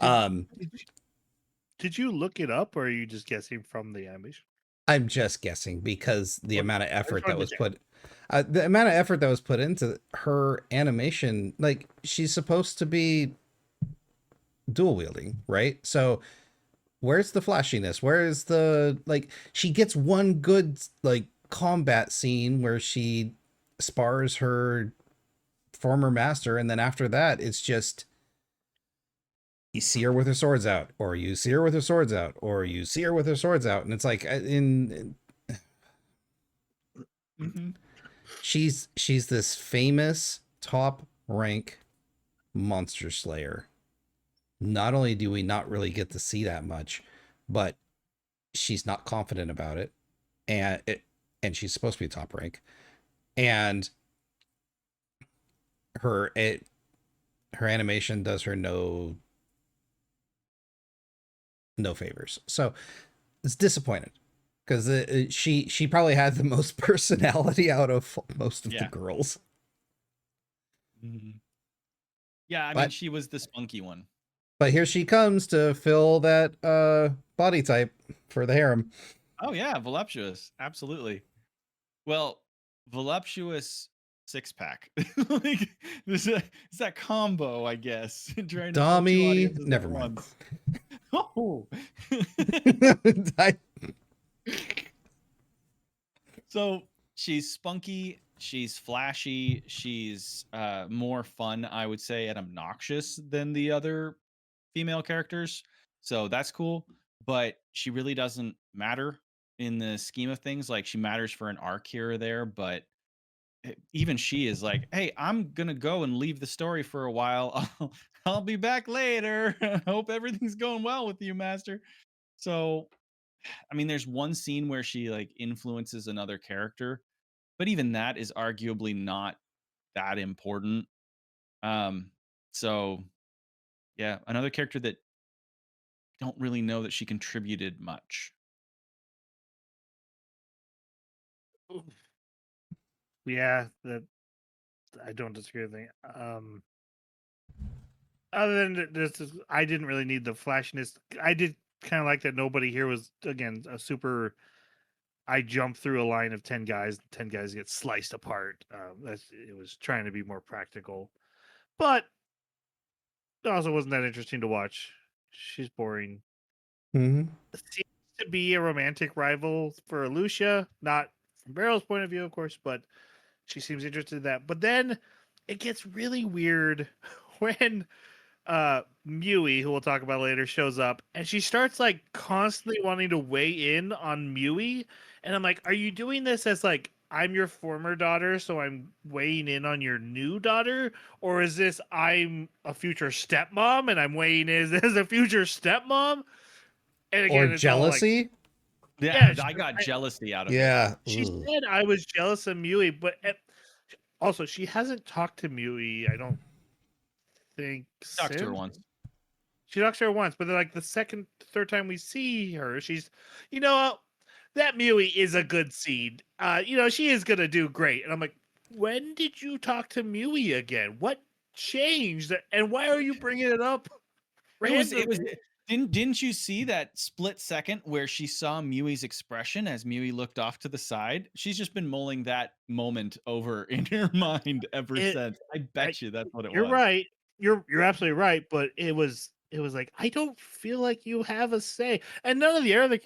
Did you look it up, or are you just guessing from the animation? I'm just guessing because the Well, amount of effort that wanted was to put the amount of effort that was put into her animation, like she's supposed to be dual wielding, right? So where's the flashiness? Where is the like she gets one good like combat scene where she spars her former master, and then after that it's just you see her with her swords out, or you see her with her swords out, or you see her with her swords out, and it's like Mm-hmm. she's this famous top rank monster slayer. Not only do we not really get to see that much, but she's not confident about it, and she's supposed to be top rank, and her animation does her no favors. So it's disappointed because she probably had the most personality out of most of the girls. Mm-hmm. Yeah, I mean, But she was the spunky one. But here she comes to fill that body type for the harem. Oh yeah, voluptuous, absolutely. Well, voluptuous six pack. Like it's that combo, I guess. Trying to pull two Dummy. audiences Never at mind. once. Oh. So she's spunky, she's flashy, she's more fun, I would say, and obnoxious than the other female characters, so that's cool. But she really doesn't matter in the scheme of things. Like she matters for an arc here or there, but even she is like, "Hey, I'm gonna go and leave the story for a while. I'll be back later. Hope everything's going well with you, Master." So, I mean, there's one scene where she like influences another character, but even that is arguably not that important. Um, so yeah, another character that don't really know that she contributed much. Yeah, that I don't disagree with that. Other than this, I didn't really need the flashiness. I did kind of like that nobody here was again a super. I jumped through a line of 10 guys. 10 guys get sliced apart. It was trying to be more practical, but it also wasn't that interesting to watch. She's boring. Mhm. Seems to be a romantic rival for Lucia, not from Beryl's point of view, of course, but she seems interested in that. But then it gets really weird when Mui, who we'll talk about later, shows up and she starts like constantly wanting to weigh in on Mui. And I'm like, are you doing this as like I'm your former daughter, so I'm weighing in on your new daughter? Or is this I'm a future stepmom and I'm weighing in as a future stepmom? And Or again, it's all like, jealousy? yeah, Yeah, I got jealousy out of it. Yeah. she Ugh. said I was jealous of Mui, but also she hasn't talked to Mui, I don't think, Talked to her since. once. She talks to her once, but then like the second, third time we see her, she's, you know, that Mui is a good seed. She is gonna do great. And I'm like, when did you talk to Mui again? What changed? And why are you bringing it up It was randomly? didn't you see that split second where she saw Mui's expression as Mui looked off to the side? She's just been mulling that moment over in her mind ever It, since. I I, bet you that's what it you're was. right. You're absolutely right. But it was like I don't feel like you have a say, and none of the other,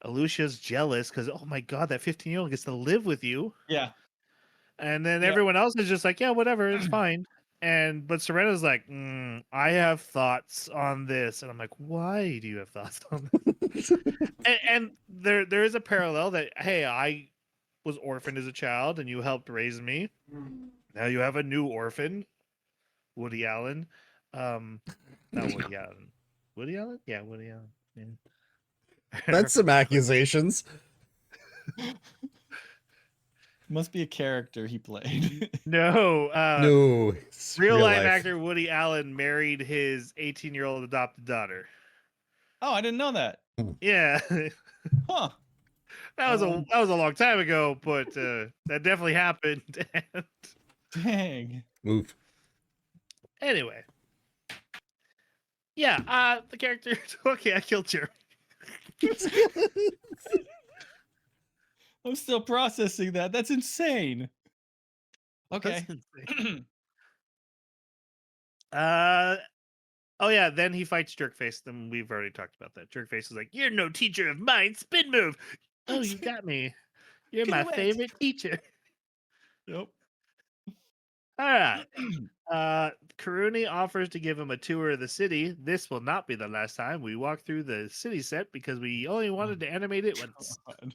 Alucia's jealous because oh my god, that 15-year-old gets to live with you. Yeah. And then Yep. everyone else is just like, yeah, whatever, it's fine. But Serena's like, I have thoughts on this, and I'm like, why do you have thoughts on this? And there is a parallel that hey, I was orphaned as a child, and you helped raise me. Now you have a new orphan, Woody Allen. Not Woody Allen. Woody Allen? Yeah, Woody Allen. Yeah. That's some accusations. Must be a character he played. No, No, it's real real life life. actor Woody Allen married his 18-year-old adopted daughter. Oh, I didn't know that. Yeah. Huh. That was a long time ago, but that definitely happened. And Dang. Move. anyway, yeah, the character. Okay, I killed Jeremy. I'm still processing that. That's insane. Okay. That's insane. uh, oh yeah, then he fights Jerkface. Then we've already talked about that. Jerkface is like, "You're no teacher of mine. Spin move." Oh, you got me. You're my Pirouette. favorite teacher. Yep. All right. Karuni offers to give him a tour of the city. This will not be the last time we walk through the city set because we only wanted to animate it once. God.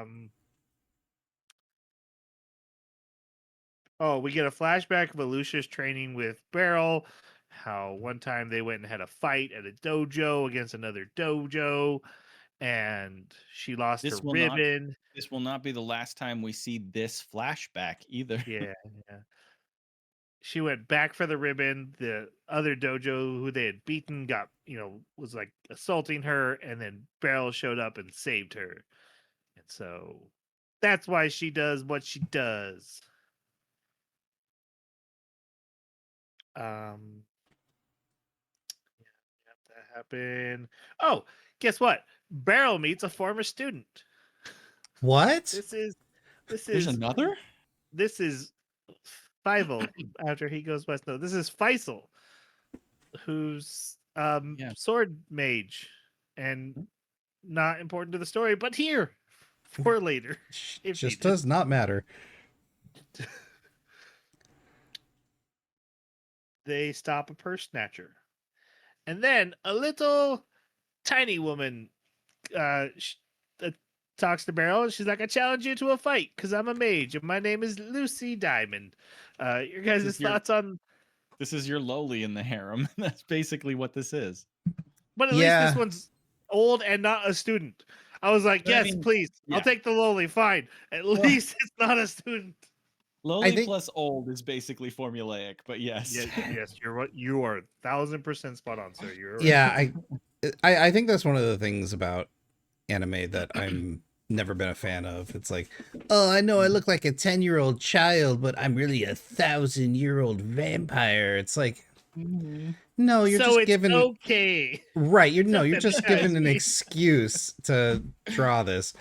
Um, oh, we get a flashback of Alucia's training with Beryl. How one time they went and had a fight at a dojo against another dojo, and she lost her This will not ribbon. this will not be the last time we see this flashback either. Yeah, yeah. She went back for the ribbon. The other dojo who they had beaten got, was like assaulting her, and then Beryl showed up and saved her. And so that's why she does what she does. Um, yeah, that happened. Oh, guess what? Beryl meets a former student. What? This is this There's is another? this is Fievel after he goes west. No, this is Faisal, who's Yeah. sword mage and not important to the story, but here for later. If Just needed. does not matter. they stop a purse snatcher. And then a little tiny woman uh, talks to Beryl. And she's like, I challenge you to a fight because I'm a mage and my name is Lucy Diamond. Your This guys' is your thoughts on. this is your lowly in the harem. That's basically what this is. But at least this Yeah, one's old and not a student. I was like, But I yes, mean, please. I'll yeah. take the lowly. Fine. At Well- least it's not a student. Lowly think- plus old is basically formulaic, but yes. Yes, you are 1,000% spot on, sir. You're right. yeah, I think that's one of the things about anime that I'm never been a fan of. It's like, oh, I know I look like a 10-year-old child, but I'm really a 1,000-year-old vampire. It's like, no, you're so just it's given okay. right. You're no, to you're just given an fantasy. excuse to draw this.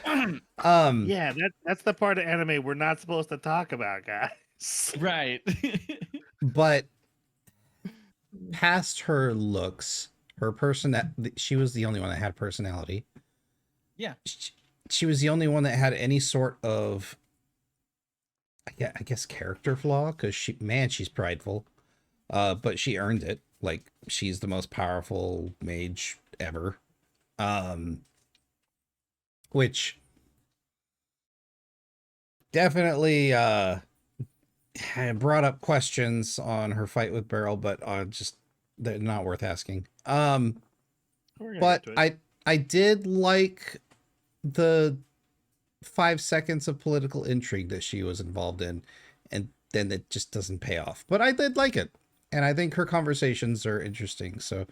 Yeah, that's the part of anime we're not supposed to talk about, guys. Right. But past her looks, her she was the only one that had personality. Yeah. She was the only one that had any sort of, I guess, character flaw, because she's prideful. But she earned it. Like, she's the most powerful mage ever. Which definitely brought up questions on her fight with Beryl, but just they're not worth asking. We're gonna But get to it. I did like the 5 seconds of political intrigue that she was involved in, and then it just doesn't pay off. But I did like it, and I think her conversations are interesting. So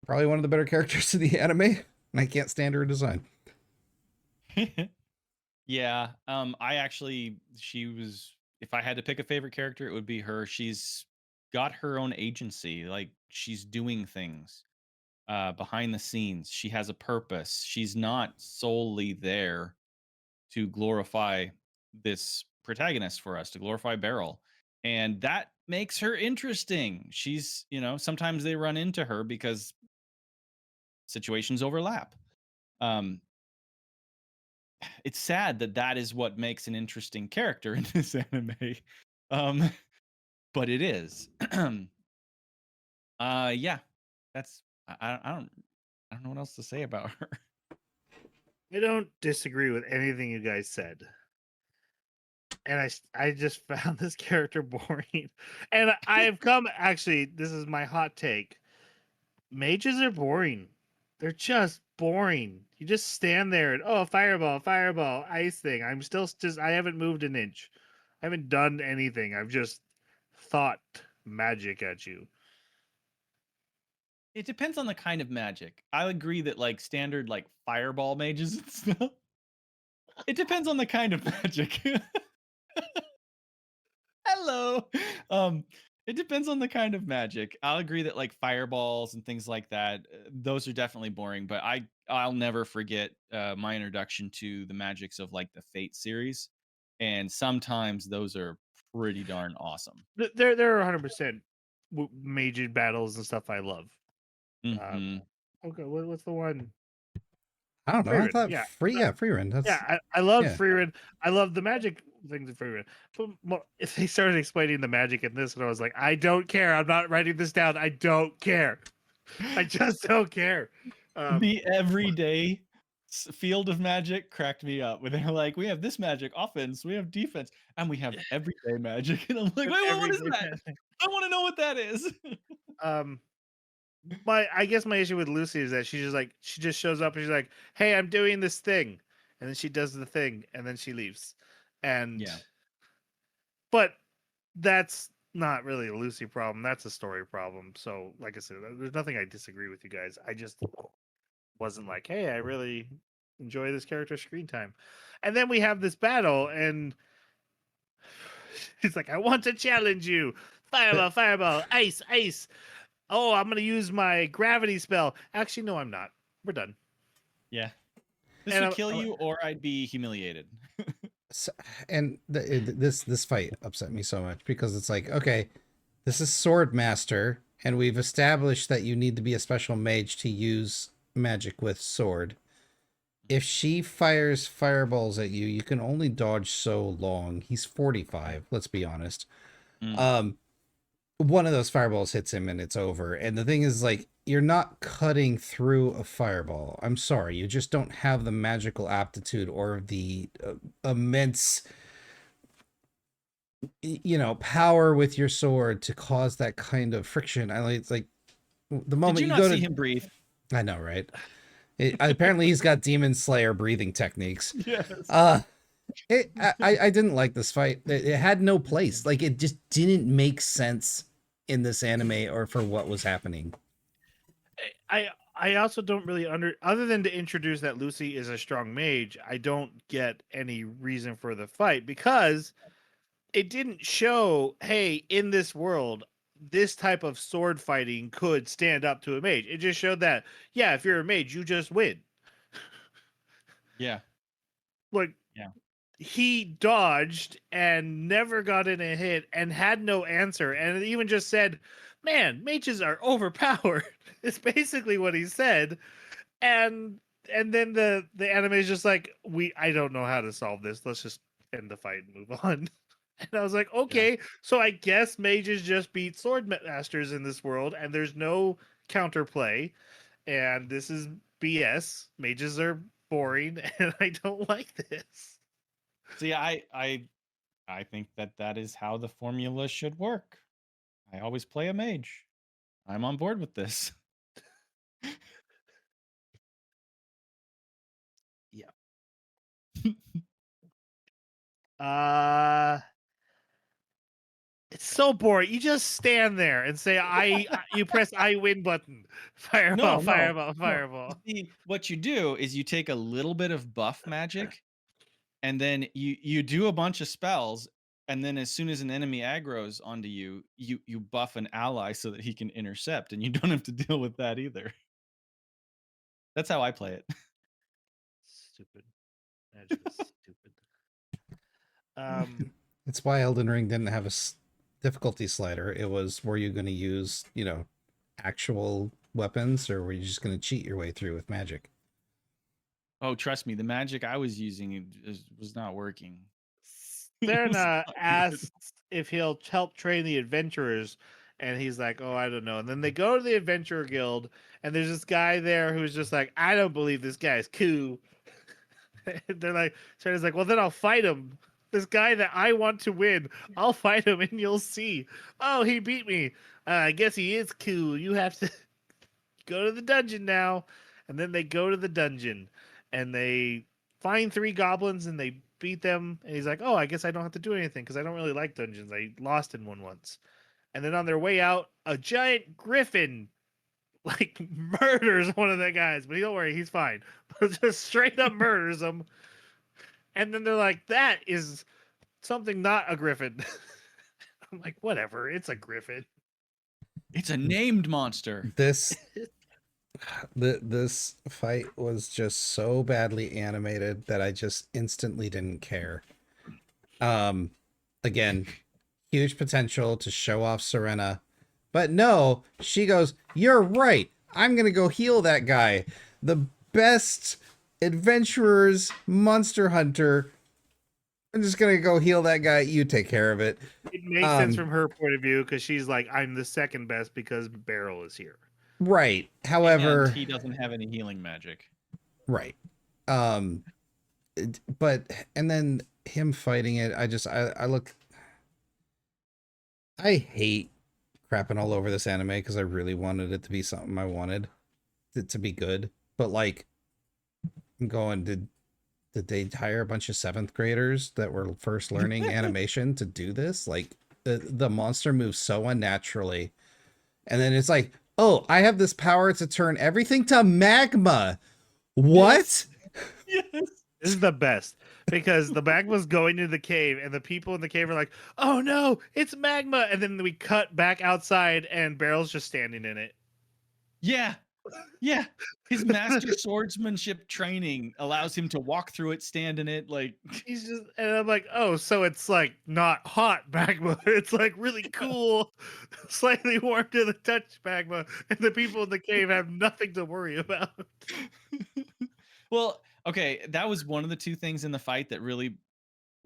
probably one of the better characters in the anime, and I can't stand her design. Yeah. She was, if I had to pick a favorite character, it would be her. She's got her own agency. Like, she's doing things behind the scenes. She has a purpose. She's not solely there to glorify this protagonist for us, to glorify Beryl. And that makes her interesting. She's, sometimes they run into her because situations overlap. It's sad that is what makes an interesting character in this anime. But it is. Yeah. That's I don't know what else to say about her. I don't disagree with anything you guys said. And I just found this character boring. And I have come, actually, this is my hot take. Mages are boring. They're just boring. You just stand there and, oh, fireball, ice thing. I'm still just, I haven't moved an inch. I haven't done anything. I've just thought magic at you. It depends on the kind of magic. I agree that, like, standard, like, fireball mages and stuff. It depends on the kind of magic. Hello. It depends on the kind of magic. I'll agree that, like, fireballs and things like that, those are definitely boring. But I'll never forget my introduction to the magics of, like, the Fate series, and sometimes those are pretty darn awesome. There are 100% mage battles and stuff I love. Mhm. Okay, what's the one? I don't know. I Frieren, thought yeah. Frieren. That's Yeah, I love yeah. Frieren. I love the magic things in Frieren. But if they started explaining the magic in this, and I was like, I don't care. I'm not writing this down. I don't care. I just don't care. The everyday field of magic cracked me up when they're like, we have this magic offense, we have defense, and we have everyday magic. And I'm like, wait, what is everyday that? I want to know what that is. I guess my issue with Lucy is that she just shows up and she's like, hey, I'm doing this thing, and then she does the thing and then she leaves. And Yeah. But that's not really a Lucy problem. That's a story problem. So, like I said, there's nothing I disagree with you guys. I just wasn't like, hey, I really enjoy this character's screen time. And then we have this battle, and he's like, I want to challenge you. Fireball, ice. Oh, I'm going to use my gravity spell. Actually, no, I'm not. We're done. Yeah. This And would kill you, or I'd be humiliated. So, and this fight upset me so much because it's like, okay, this is Swordmaster, and we've established that you need to be a special mage to use magic with sword. If she fires fireballs at you, you can only dodge so long. He's 45, let's be honest. one of those fireballs hits him and it's over. And the thing is, like, you're not cutting through a fireball. I'm sorry, you just don't have the magical aptitude or the immense, power with your sword to cause that kind of friction. It's like the Did moment you you not go see to. him breathe? I know, right? Apparently, he's got Demon Slayer breathing techniques. Yes. I didn't like this fight. It had no place. Like, it just didn't make sense in this anime or for what was happening. I also don't really other than to introduce that Lucy is a strong mage, I don't get any reason for the fight because it didn't show, hey, in this world, this type of sword fighting could stand up to a mage. It just showed that, yeah, if you're a mage, you just win. Yeah. Like, Yeah. he dodged and never got in a hit and had no answer. And it even just said, man, mages are overpowered. It's basically what he said. And then the anime is just like, I don't know how to solve this. Let's just end the fight and move on. And I was like, okay, so I guess mages just beat sword masters in this world, and there's no counterplay, and this is BS. Mages are boring, and I don't like this. See, I think that is how the formula should work. I always play a mage. I'm on board with this. Yeah. It's so boring. You just stand there and say, you press I win button. Fireball, No, no, fireball, no. fireball. See, what you do is you take a little bit of buff magic, and then you do a bunch of spells, and then as soon as an enemy aggroes onto you, you buff an ally so that he can intercept, and you don't have to deal with that either. That's how I play it. Stupid. Magic is stupid. It's why Elden Ring didn't have a difficulty slider. It was, were you going to use, actual weapons, or were you just going to cheat your way through with magic? Oh, trust me, the magic I was using was not working. Serna asks if he'll help train the adventurers, and he's like, "Oh, I don't know." And then they go to the adventurer guild, and there's this guy there who's just like, "I don't believe this guy's cool." They're like, Serna's like, "Well, then I'll fight him. This guy that I want to win, I'll fight him, and you'll see." Oh, he beat me. I guess he is cool. You have to go to the dungeon now. And then they go to the dungeon, and they find 3 goblins, and they beat them. And he's like, "Oh, I guess I don't have to do anything because I don't really like dungeons. I lost in one once." And then on their way out, a giant griffin like murders one of the guys, but don't worry, he's fine. But just straight up murders him. And then they're like, "That is something not a griffin." I'm like, whatever, it's a griffin. It's a named monster. This fight was just so badly animated that I just instantly didn't care. Again, huge potential to show off Serena, but no, she goes, "You're right. I'm gonna go heal that guy. The best adventurers, monster hunter. I'm just gonna go heal that guy. You take care of it." It makes sense from her point of view because she's like, "I'm the second best because Beryl is here." Right. However, and he doesn't have any healing magic. Right. But and then him fighting it, I hate crapping all over this anime because I really wanted it to be something I wanted it to be good. But like, I'm going, did they hire a bunch of 7th graders that were first learning animation to do this? Like, the monster moves so unnaturally, and then it's like, "Oh, I have this power to turn everything to magma." What? Yes. This is the best because the magma's going into the cave, and the people in the cave are like, "Oh no, it's magma!" And then we cut back outside, and Beryl's just standing in it. Yeah. Yeah. His master swordsmanship training allows him to walk through it, stand in it, like He's just, and I'm like, "Oh, so it's like not hot magma. It's like really cool, slightly warm to the touch magma, and the people in the cave have nothing to worry about." Well, okay, that was one of the 2 things in the fight that really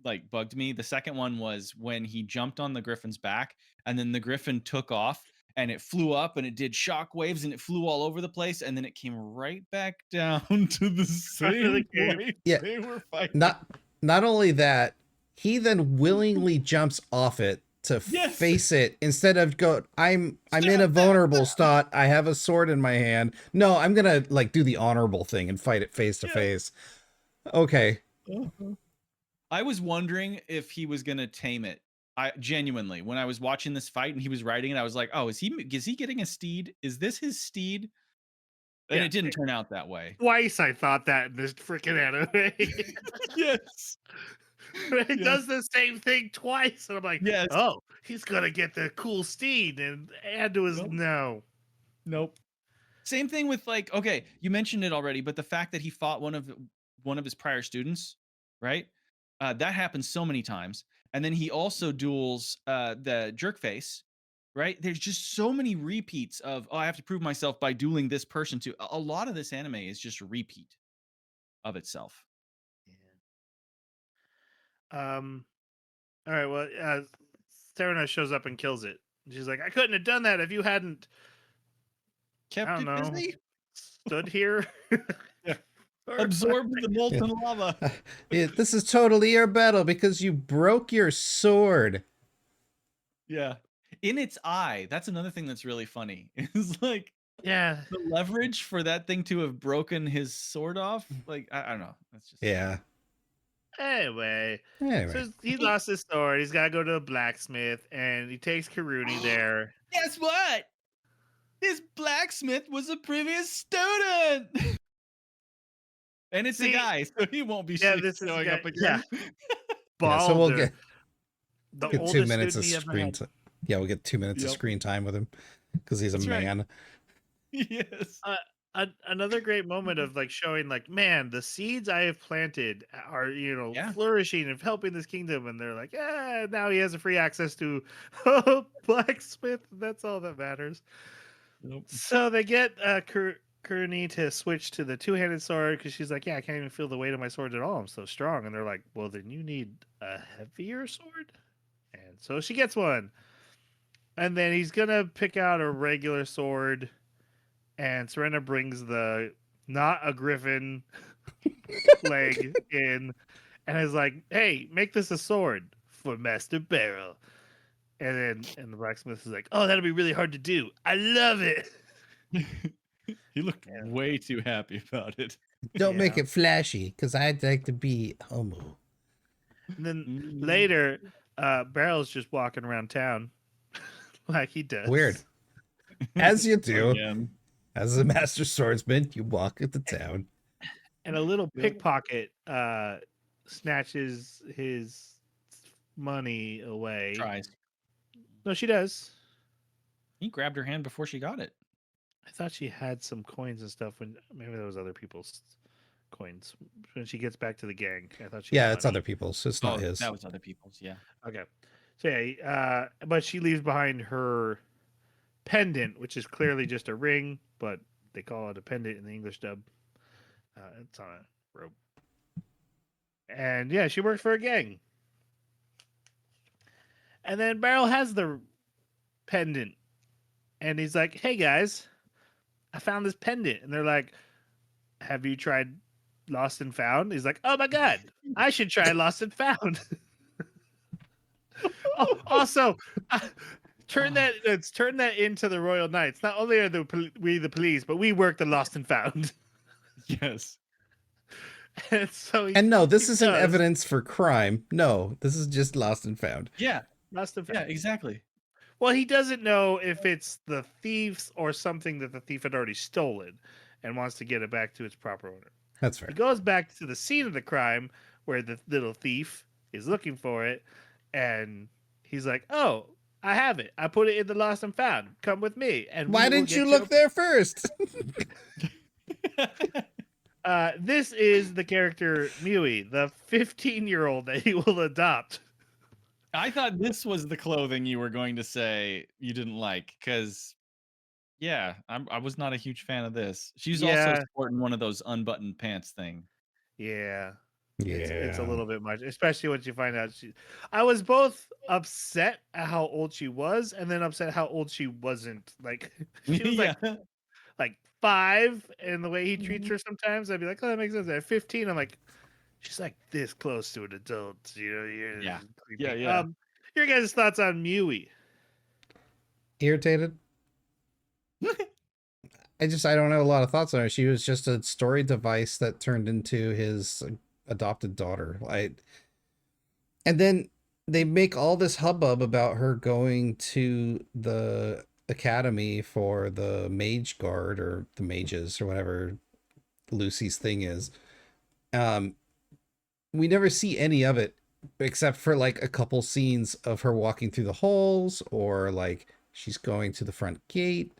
like bugged me. The second one was when he jumped on the griffin's back, and then the griffin took off, and it flew up, and it did shock waves, and it flew all over the place, and then it came right back down to the same cave. place Yeah. they were fighting. Not only that, he then willingly jumps off it to Yes. face it instead of go. I'm in a vulnerable spot. I have a sword in my hand. No, I'm gonna like do the honorable thing and fight it face to face. Okay. I was wondering if he was gonna tame it. I genuinely, when I was watching this fight and he was riding it, I was like, "Oh, is he getting a steed? Is this his steed?" And Yeah. it didn't turn out that way. Twice I thought that in this freaking anime. Yes. He does the same thing twice, and I'm like, Yes. oh, he's gonna get the cool steed, and add to his Nope. Nope. Same thing with like, okay, you mentioned it already, but the fact that he fought one of his prior students, right? That happens so many times. And then he also duels the jerkface, right? There's just so many repeats of, oh, I have to prove myself by dueling this person too. A lot of this anime is just a repeat of itself. All right, well, Serena shows up and kills it. She's like, I couldn't have done that if you hadn't Kept I it don't know. busy. stood here. Yeah. Absorbed the molten lava. This is totally your battle because you broke your sword. Yeah. In its eye. That's another thing that's really funny. It's like Yeah. the leverage for that thing to have broken his sword off. Like, I don't know. That's just Yeah. Anyway, Anyway. so he lost his sword. He's got to go to a blacksmith, and he takes Karuni there. Guess what? His blacksmith was a previous student. And it's a See- guy, so he won't be Yeah, this is a showing guy- up again. Yeah, so we'll Balder, get the 2 oldest minutes of student he ever screen had. time. Yeah, we'll get 2 minutes of Yep. screen time with him because he's That's a right. man. Yes. Another great moment of like showing like, man, the seeds I have planted are Yeah. flourishing and helping this kingdom, and they're like, now he has a free access to blacksmith. That's all that matters. Nope. So they get Kuruni to switch to the two-handed sword because she's like, yeah, I can't even feel the weight of my sword at all. I'm so strong. And they're like, well, then you need a heavier sword. And so she gets one. And then he's gonna pick out a regular sword, and Serena brings the not a griffin leg in, and is like, "Hey, make this a sword for Master Barrel." And the blacksmith is like, "Oh, that'll be really hard to do. I love it." He looked way too happy about it. Don't make Yeah. it flashy because I'd like to be homo. And then Mm. later, Barrel's just walking around town like he does. Weird. As you do. Again. As a master swordsman, you walk into town. And a little Yep. pickpocket snatches his money away. Tries. No, she does. He grabbed her hand before she got it. I thought she had some coins and stuff when maybe that was other people's coins. When she gets back to the gang, I thought she. Yeah, had it's money. other people's. So it's not his. That was other people's, yeah. Okay, so yeah, but she leaves behind her pendant, which is clearly just a ring, but they call it a pendant in the English dub. It's on a rope, and yeah, she works for a gang. And then Barrel has the pendant, and he's like, "Hey guys, I found this pendant," and they're like, "Have you tried Lost and Found?" He's like, "Oh my god, I should try Lost and Found." Also, turn that into the Royal Knights. Not only are we the police, but we work the Lost and Found. Yes. And so, And no, this he isn't does. evidence for crime. No, this is just lost and found. Yeah. Lost and Found. Yeah, exactly. Well, he doesn't know if it's the thieves or something that the thief had already stolen, and wants to get it back to its proper owner. That's fair. He goes back to the scene of the crime where the little thief is looking for it, and he's like, "Oh, I have it. I put it in the Lost and Found. Come with me." And Why didn't you look there first? This is the character Mui, the 15-year-old that he will adopt. I thought this was the clothing you were going to say you didn't like, because yeah, I was not a huge fan of this. She's also Yeah. sporting one of those unbuttoned pants thing. Yeah. It's a Yeah. little bit much, especially once you find out she. I was both upset at how old she was, and then upset how old she wasn't. Like she was Yeah. like 5, and the way he treats her sometimes, I'd be like, oh, that makes sense. At 15, I'm like, she's like this close to an adult. You're Yeah. creepy. Yeah. Your guys' thoughts on Mewy? Irritated? I don't have a lot of thoughts on her. She was just a story device that turned into his adopted daughter. And then they make all this hubbub about her going to the academy for the mage guard or the mages or whatever Lucy's thing is. Um, we never see any of it except for like a couple scenes of her walking through the halls or like she's going to the front gate.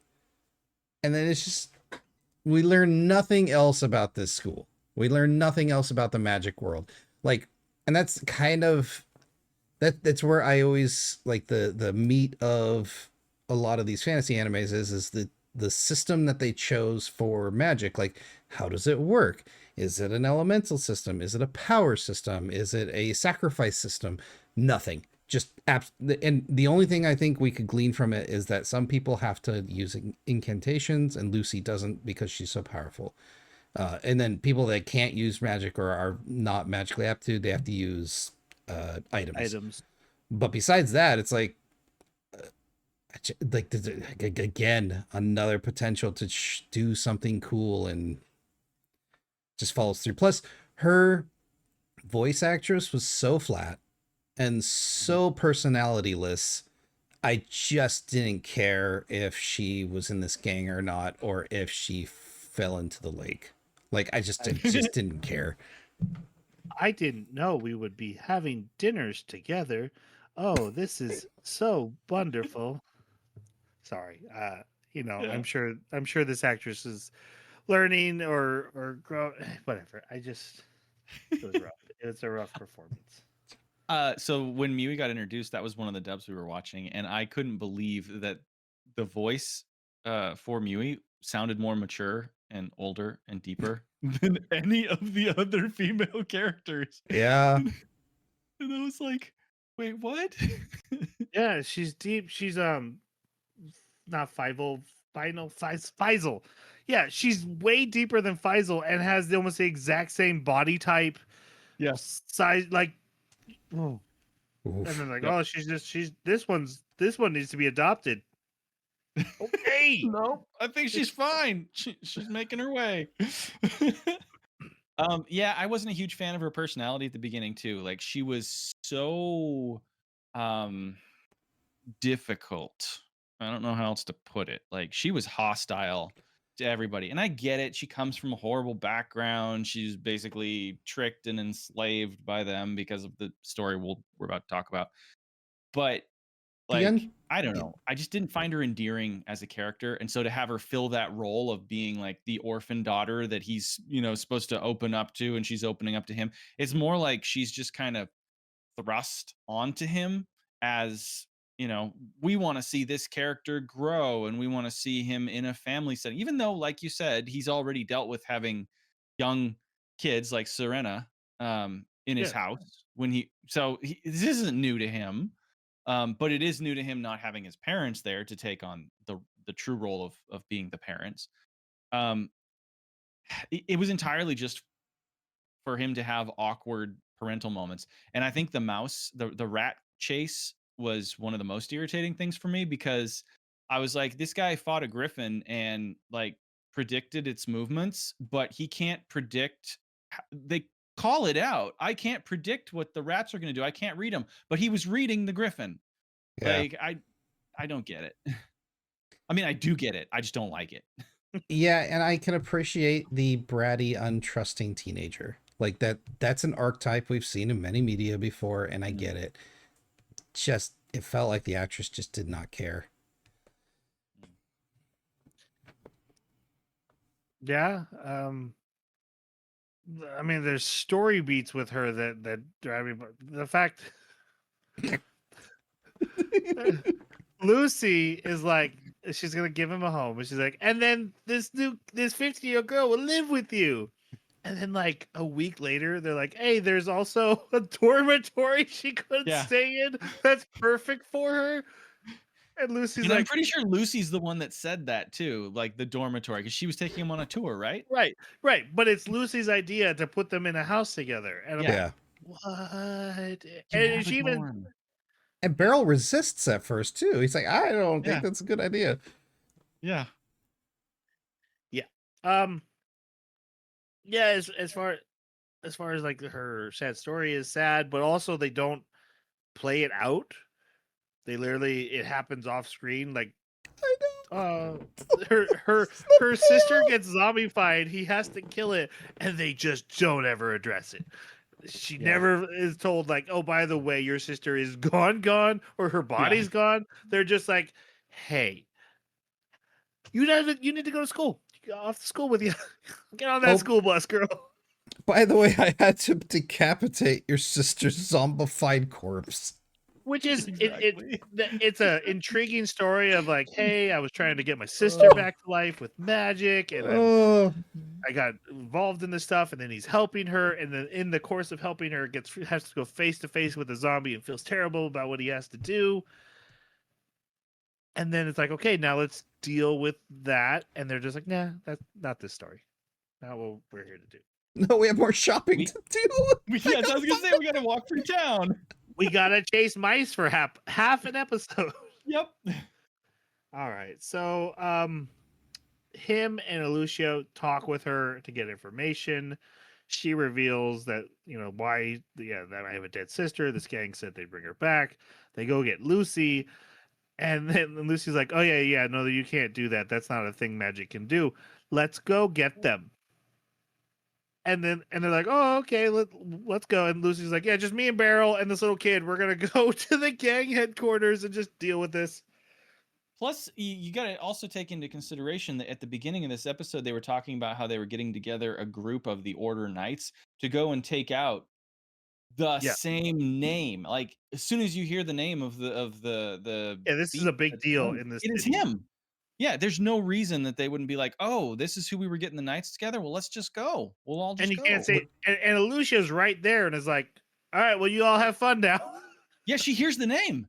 And then it's just, we learn nothing else about this school. We learn nothing else about the magic world. Like, and that's kind of, that's where I always like the meat of a lot of these fantasy animes is the system that they chose for magic. Like, how does it work? Is it an elemental system? Is it a power system? Is it a sacrifice system? Nothing. Just and the only thing I think we could glean from it is that some people have to use incantations and Lucy doesn't because she's so powerful. And then people that can't use magic or are not magically aptitude, they have to use items. But besides that, it's like again another potential to do something cool and just follows through. Plus, her voice actress was so flat and so personalityless. I just didn't care if she was in this gang or not, or if she fell into the lake. Like I just didn't care. I didn't know we would be having dinners together. Oh, this is so wonderful. Sorry. Yeah. I'm sure this actress is learning or grow whatever. It was rough. It's a rough performance. So when Mewy got introduced, that was one of the dubs we were watching, and I couldn't believe that the voice for Mewy sounded more mature and older and deeper than any of the other female characters. Yeah. And I was like, wait, what? Yeah, she's deep. She's not Faisal. Yeah, she's way deeper than Faisal and has almost the exact same body type, Yes. size. Like, oh. And Oof. then like, Yep. oh, this one needs to be adopted. Okay. No, I think she's fine. She's making her way. Yeah, I wasn't a huge fan of her personality at the beginning too. Like she was so difficult. I don't know how else to put it. Like she was hostile to everybody. And I get it. She comes from a horrible background. She's basically tricked and enslaved by them because of the story we're about to talk about. But like, I don't know. I just didn't find her endearing as a character. And so to have her fill that role of being like the orphan daughter that he's, supposed to open up to and she's opening up to him, it's more like she's just kind of thrust onto him as, we want to see this character grow and we want to see him in a family setting. Even though, like you said, he's already dealt with having young kids like Serena in his Yeah. house this isn't new to him. But it is new to him not having his parents there to take on the true role of being the parents. Um, it was entirely just for him to have awkward parental moments, and I think the rat chase was one of the most irritating things for me because I was like, this guy fought a griffin and like predicted its movements, but he can't predict. They call it out. I can't predict what the rats are going to do. I can't read them, but he was reading the griffin. Yeah. Like I don't get it. I mean, I do get it. I just don't like it. Yeah, and I can appreciate the bratty, untrusting teenager. Like that's an archetype we've seen in many media before, and I get it. Just it felt like the actress just did not care. Yeah. I mean, there's story beats with her that drive me, but the fact Lucy is like, she's gonna give him a home, and she's like, and then this 50-year-old girl will live with you. And then like a week later, they're like, "Hey, there's also a dormitory she could Yeah. stay in. That's perfect for her." And Lucy's And I'm like, pretty sure Lucy's the one that said that too, like the dormitory, because she was taking him on a tour, right? "Right, right." But it's Lucy's idea to put them in a house together. And I'm Yeah. like, Yeah. "What?" You And have a she even, dorm. And Beryl resists at first too. He's like, I don't think Yeah. that's a good idea. Yeah. yeah, um, yeah. As far as like her sad story is sad, but also they don't play it out. They literally it happens off screen. Like I uh know. her sister gets zombified, he has to kill it, and they just don't ever address it. She Yeah. never is told like, oh, by the way, your sister is gone, or her body's gone. They're just like, hey, you need to go to school. Get off to school with you. Get on that Oh, school bus, girl. by the way, I had to decapitate your sister's zombified corpse. Which is Exactly. it's a intriguing story of like, hey, I was trying to get my sister back to life with magic, and Oh, I got involved in this stuff, and then he's helping her, and then in the course of helping her, has to go face to face with a zombie and feels terrible about what he has to do. And then it's like, okay, now let's deal with that. And they're just like, nah, that's not this story. Not what we're here to do. no, we have more shopping We- to do. Yeah, I was gonna say we gotta walk through town. We gotta chase mice for half an episode. Yep. All right, so him and Lucio talk with her to get information. She reveals that, why, that I have a dead sister. This gang said they'd bring her back. They go get Lucy, and then Lucy's like, oh, yeah, no, you can't do that. That's not a thing magic can do. Let's go get them. And they're like, oh, okay, let's go. And Lucy's like, yeah, just me and Beryl and this little kid. We're going to go to the gang headquarters and just deal with this. Plus, you got to also take into consideration that at the beginning of this episode, they were talking about how they were getting together a group of the Order Knights to go and take out the Yeah. same name. Like as soon as you hear the name of the Yeah, this is beast a big that's deal coming, in this it is city. him. Yeah, there's no reason that they wouldn't be like, oh, this is who we were getting the knights together. Well, let's just go. We'll all just And you go. can't say, and Lucia's right there and is like, all right, well, you all have fun now. Yeah, she hears the name.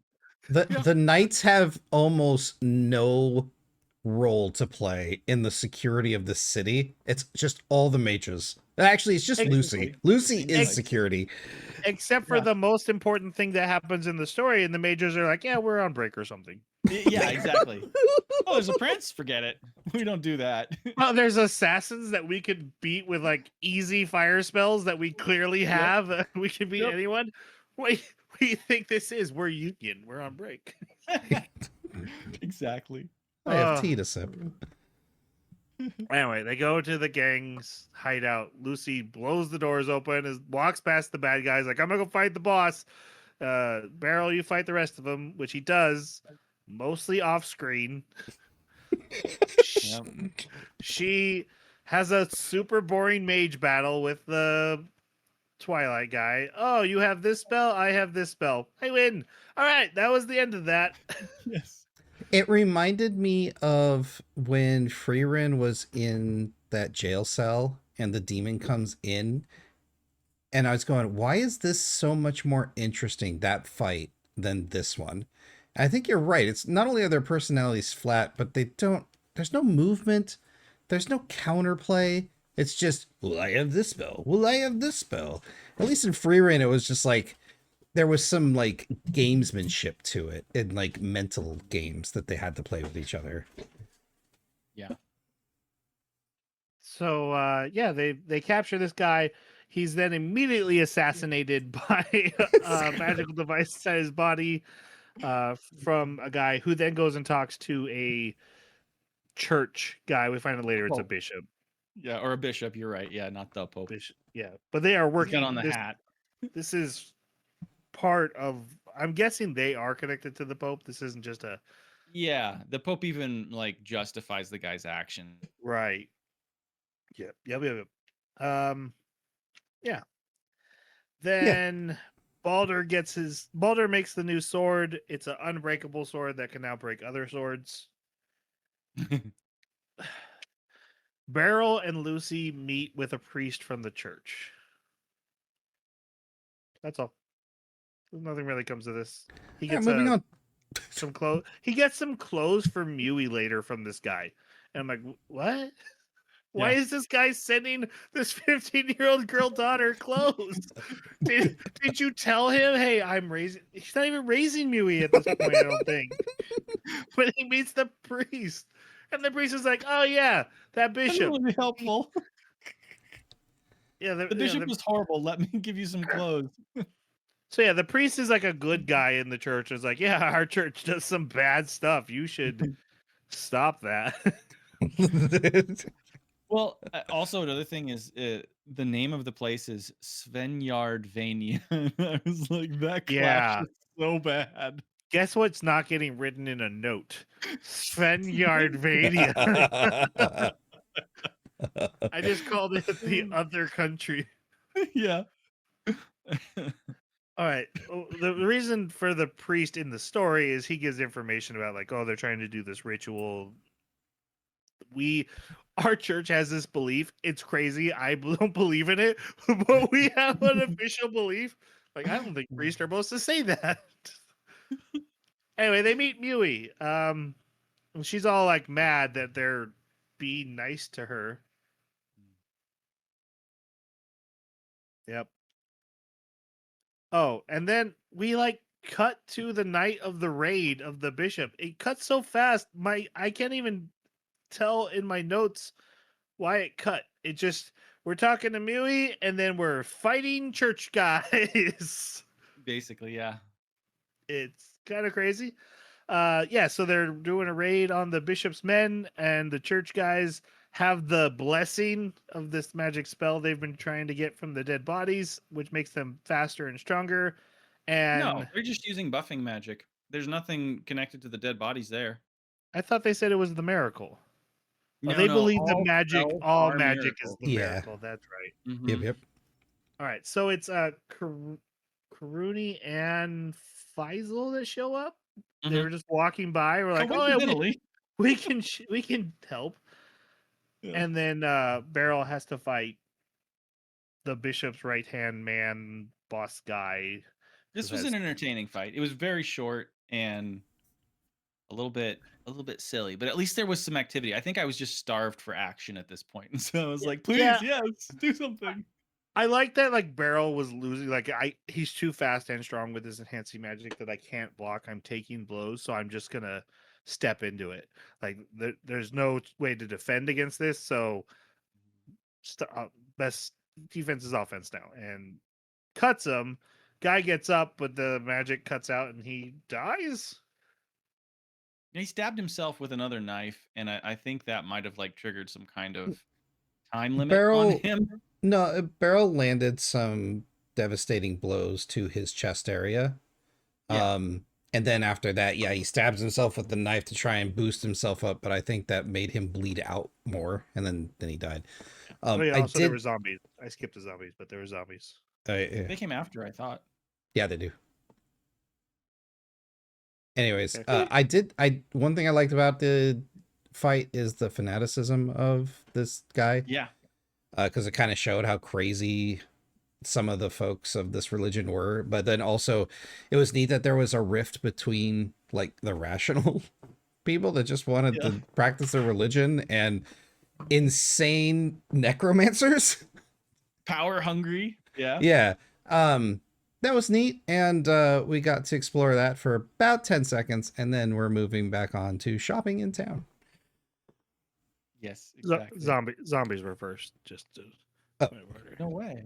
The knights have almost no role to play in the security of the city. It's just all the mages. Actually, it's just Lucy. Lucy is security. Except for the most important thing that happens in the story, and the majors are like, yeah, we're on break or something. Yeah, exactly. Oh, there's a prince? Forget it. We don't do that. Oh, there's assassins that we could beat with like easy fire spells that we clearly have. We can beat anyone. What do you think this is? We're Union. We're on break. Exactly. I have tea to sip. Anyway, they go to the gang's hideout. Lucy blows the doors open, walks past the bad guys, like, I'm gonna go fight the boss. Beryl, you fight the rest of them, which he does, mostly off screen. Yep. She has a super boring mage battle with the Twilight guy. Oh, you have this spell, I have this spell. I win. All right, that was the end of that. Yes. It reminded me of when Freerin was in that jail cell and the demon comes in. And I was going, why is this so much more interesting, that fight, than this one? I think you're right. It's not only are their personalities flat, but there's no movement. There's no counterplay. It's just, well, I have this spell. Well, I have this spell. At least in Freerin, it was just like, there was some like gamesmanship to it and like mental games that they had to play with each other. Yeah. So they capture this guy. He's then immediately assassinated by a magical device inside his body from a guy who then goes and talks to a church guy. We find out later it's a bishop. Yeah, or a bishop. You're right. Yeah, not the pope. Bishop. Yeah, but they are working Got on the hat. This is part of. I'm guessing they are connected to the Pope. This isn't just a. Yeah, the pope even like justifies the guy's action. Right. Yep. Yeah. Then Balder makes the new sword. It's an unbreakable sword that can now break other swords. Beryl and Lucy meet with a priest from the church. That's all. Nothing really comes of this. He Yeah, gets moving on. some clothes. He gets some clothes for Mewy later from this guy. And I'm like, what? Why Yeah. is this guy sending this 15-year-old girl daughter clothes? Did you tell him, hey, I'm raising? He's not even raising Mewy at this point, I don't think. When he meets the priest, and the priest is like, oh yeah, that That's bishop. really helpful. Yeah, The bishop was horrible. Let me give you some clothes. so yeah, the priest is like a good guy in the church. Is like, yeah, our church does some bad stuff. You should stop that. Well, also another thing is the name of the place is Svenjardvania. I was like, that clash Yeah. is so bad. Guess what's not getting written in a note? Svenjardvania. I just called it the other country. Yeah. All right. The reason for the priest in the story is he gives information about like, oh, they're trying to do this ritual. Our church has this belief. It's crazy. I don't believe in it, but we have an official belief. Like, I don't think priests are supposed to say that. Anyway, they meet Mewy. And she's all like mad that they're being nice to her. Yep. Oh, and then we like cut to the night of the raid of the bishop. It cuts so fast, I can't even tell in my notes why it cut. It just we're talking to Mewy and then we're fighting church guys. Basically, yeah. It's kind of crazy. Yeah, so they're doing a raid on the bishop's men, and the church guys have the blessing of this magic spell they've been trying to get from the dead bodies, which makes them faster and stronger. And No, they're just using buffing magic. There's nothing connected to the dead bodies there. I thought they said it was the miracle. No, They no, believe the all magic, spells all are magic is miracles. the Yeah. miracle. That's right. Mhm. Yep, yep. All right, so it's Karuni and Faisal that show up. They Mhm. were just walking by. We're like, oh yeah, Coincidentally. we can help. Yeah. And then Beryl has to fight the bishop's right hand man, boss guy. This who was has- an entertaining fight. It was very short and a little bit silly, but at least there was some activity. I think I was just starved for action at this point. And so I was like, please, Yeah. yes, do something. I like that. Like Beryl was losing. Like he's too fast and strong with his enhancing magic that I can't block. I'm taking blows, so I'm just gonna step into it. Like there's no way to defend against this. So best defense is offense now, and cuts him. Guy gets up, but the magic cuts out, and he dies. He stabbed himself with another knife, and I think that might have like triggered some kind of time limit on Beryl, him. no, Beryl landed some devastating blows to his chest area. Yeah. And then after that, yeah, he stabs himself with the knife to try and boost himself up, but I think that made him bleed out more, and then he died. Oh yeah, I also there did. were zombies. I skipped the zombies, but there were zombies. They came after, I thought. Yeah, they do. Anyways, Okay. one thing I liked about the fight is the fanaticism of this guy. Yeah. Because it kind of showed how crazy some of the folks of this religion were, but then also it was neat that there was a rift between like the rational people that just wanted to practice their religion and insane necromancers. Power hungry. Yeah. Yeah. That was neat, and we got to explore that for about 10 seconds, and then we're moving back on to shopping in town. Yes, exactly. Zombies were first. Just to No way.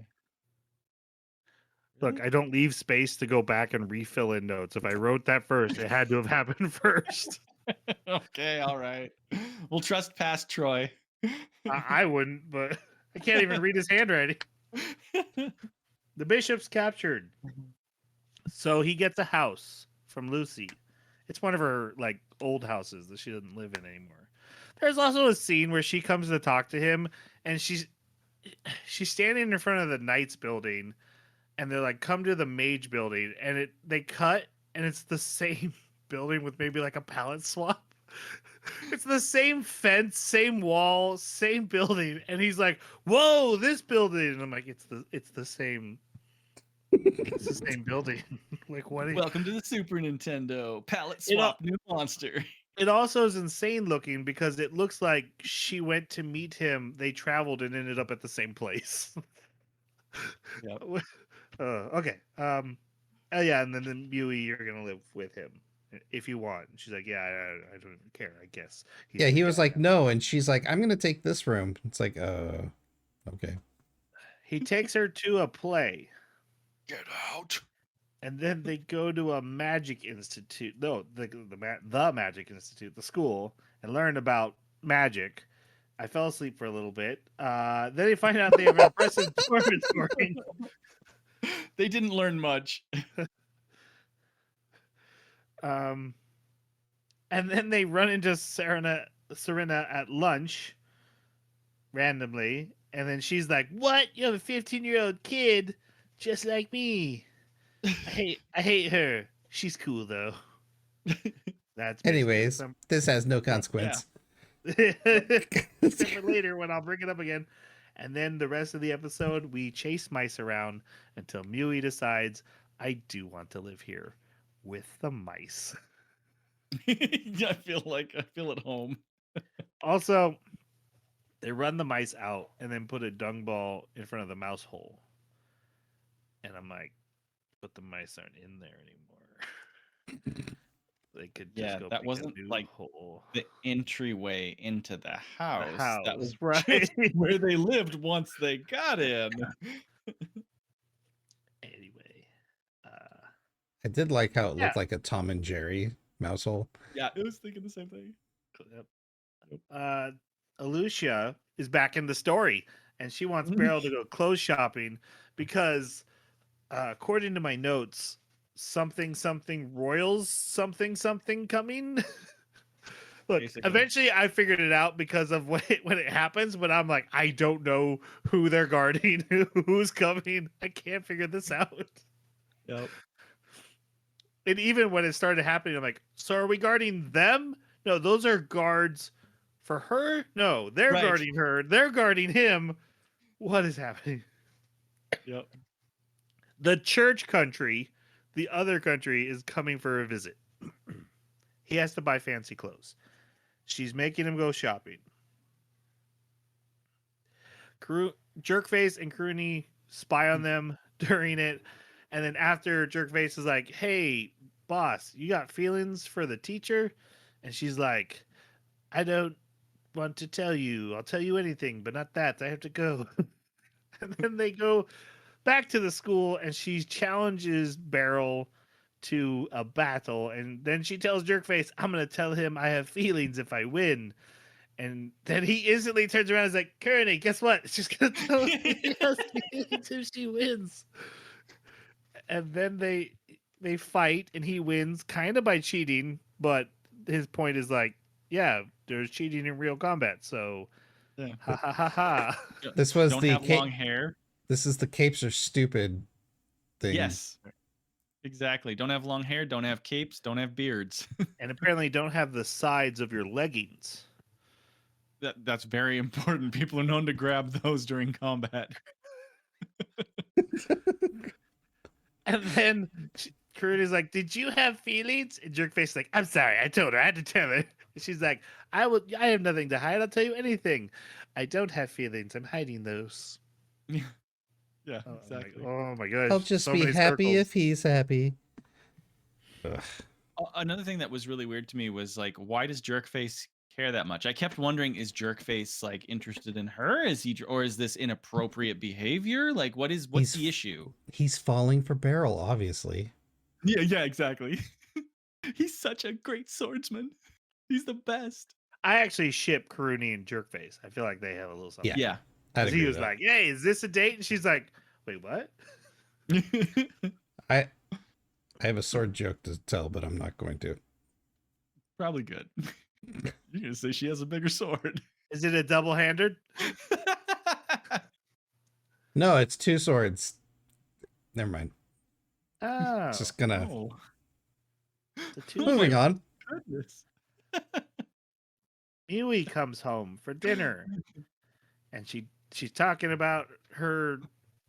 Look, I don't leave space to go back and refill in notes. If I wrote that first, it had to have happened first. Okay, all right. We'll trust past Troy. I wouldn't, but I can't even read his handwriting. The bishop's captured. So he gets a house from Lucy. It's one of her like old houses that she doesn't live in anymore. There's also a scene where she comes to talk to him, and she's standing in front of the Knights building, and they're like, "Come to the Mage building," and they cut, and it's the same building with maybe like a palette swap. It's the same fence, same wall, same building, and he's like, "Whoa, this building!" And I'm like, "It's the same building." Like, what? Welcome to the Super Nintendo. Palette It al- swap, new monster. it also is insane looking because it looks like she went to meet him. They traveled and ended up at the same place. Yep. Okay. Yeah, and then Yui, you're gonna live with him if you want. And she's like, "Yeah, I don't even care. I guess." Yeah, he was like, no, and she's like, I'm gonna take this room. It's like, okay. He takes her to a play. Get out. And then they go to a magic institute. No, the magic institute, the school, and learn about magic. I fell asleep for a little bit. Then they find out they have an oppressive dormitory. They didn't learn much. And then they run into Serena at lunch randomly, and then she's like, "What? You have a 15-year-old kid, just like me." I hate her. She's cool though. That's basically Anyways, this has no consequence. Except for later when I'll bring it up again. And then the rest of the episode, we chase mice around until Mui decides, I do want to live here with the mice. I feel at home. Also, they run the mice out and then put a dung ball in front of the mouse hole. And I'm like, but the mice aren't in there anymore. They could just go that make wasn't a new like hole. the entryway into the house. That was right just where they lived once they got in. Anyway, I did like how it Yeah. looked like a Tom and Jerry mouse hole. Yeah, I was thinking the same thing. Alicia is back in the story, and she wants Beryl to go clothes shopping because, according to my notes, something Royals something coming. Look, Basically. eventually I figured it out because of when it happens, but I'm like, I don't know who they're guarding, who's coming. I can't figure this out. Yep. And even when it started happening, I'm like, so are we guarding them? No, those are guards for her. No, they're Right. guarding her. They're guarding him. What is happening? Yep. The church country, the other country, is coming for a visit. He has to buy fancy clothes. She's making him go shopping. Jerkface and Crooney spy on them during it. And then after, Jerkface is like, hey, boss, you got feelings for the teacher? And she's like, I don't want to tell you. I'll tell you anything, but not that. I have to go. And then they go back to the school, and she challenges Beryl to a battle. And then she tells Jerkface, I'm going to tell him I have feelings if I win. And then he instantly turns around and is like, Kearney, guess what? She's going to tell him he has feelings if she wins. And then they fight, and he wins kind of by cheating, but his point is like, yeah, there's cheating in real combat, so Yeah. ha ha ha ha. This was Don't the have long hair. This is the capes are stupid thing. Yes. Exactly. Don't have long hair, don't have capes, don't have beards. And apparently don't have the sides of your leggings. That's very important. People are known to grab those during combat. And then Karuni's like, did you have feelings? And Jerkface is like, I'm sorry, I told her, I had to tell her. And she's like, I have nothing to hide, I'll tell you anything. I don't have feelings, I'm hiding those. Yeah, Oh, exactly. Oh my gosh. I'll just so be many happy circles. if he's happy. Ugh. Another thing that was really weird to me was like, why does Jerkface care that much? I kept wondering, is Jerkface like interested in her? Or is this inappropriate behavior? Like, what's the issue? He's falling for Beryl, obviously. Yeah, exactly. He's such a great swordsman. He's the best. I actually ship Karuni and Jerkface. I feel like they have a little something. Yeah. I'd agree He with was that. like, hey, is this a date? And she's like, wait, what? I have a sword joke to tell, but I'm not going to. Probably good. You're gonna say she has a bigger sword. Is it a double-handed? No, it's two swords. Never mind. Oh. Just gonna Oh, the two- moving on. goodness. Miwi comes home for dinner, and she's talking about her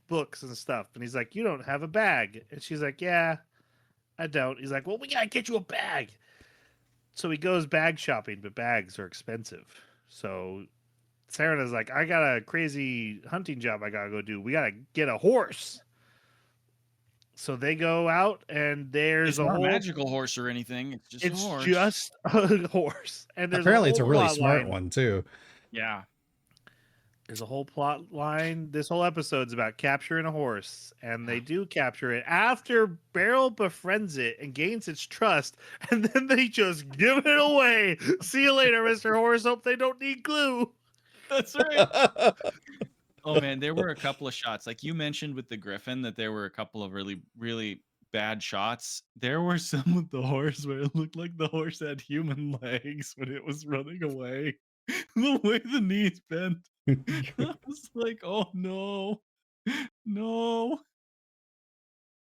books and stuff, and he's like, "You don't have a bag," and she's like, "Yeah, I don't." He's like, "Well, we gotta get you a bag." So he goes bag shopping, but bags are expensive. So Serena's like, "I got a crazy hunting job I gotta go do. We gotta get a horse." So they go out, and there's It's a not a whole. magical horse or anything. It's just a It's horse. just a horse, and there's a Apparently, it's whole a really plot smart line. one too. Yeah. There's a whole plot line. This whole episode's about capturing a horse, and they do capture it after Beryl befriends it and gains its trust, and then they just give it away. See you later, Mr. Horse. Hope they don't need glue. That's right. Oh man, there were a couple of shots, like you mentioned with the griffin, that there were a couple of really, really bad shots. There were some with the horse where it looked like the horse had human legs when it was running away. The way the knees bent. I was like, oh no. No.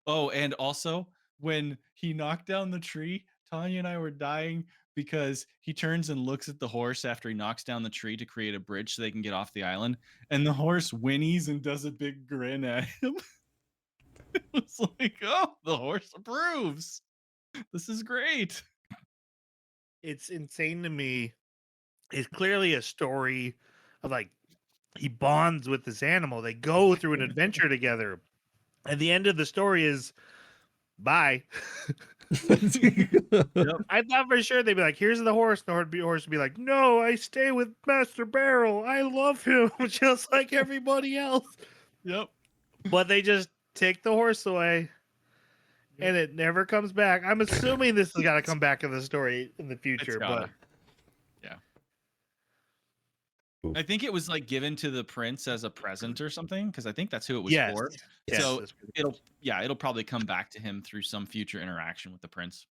Oh, and also when he knocked down the tree, Tanya and I were dying because he turns and looks at the horse after he knocks down the tree to create a bridge so they can get off the island. And the horse whinnies and does a big grin at him. It's like, oh, the horse approves. This is great. It's insane to me. It's clearly a story of like he bonds with this animal. They go through an adventure together. And the end of the story is bye. I thought for sure they'd be like, "Here's the horse." And the horse would be like, "No, I stay with Master Barrel. I love him just like everybody else." Yep. But they just take the horse away, and it never comes back. I'm assuming this has got to come back in the story in the future, but yeah. Oof. I think it was like given to the prince as a present or something, because I think that's who it was yes, for. yes, So that's pretty it'll probably come back to him through some future interaction with the prince.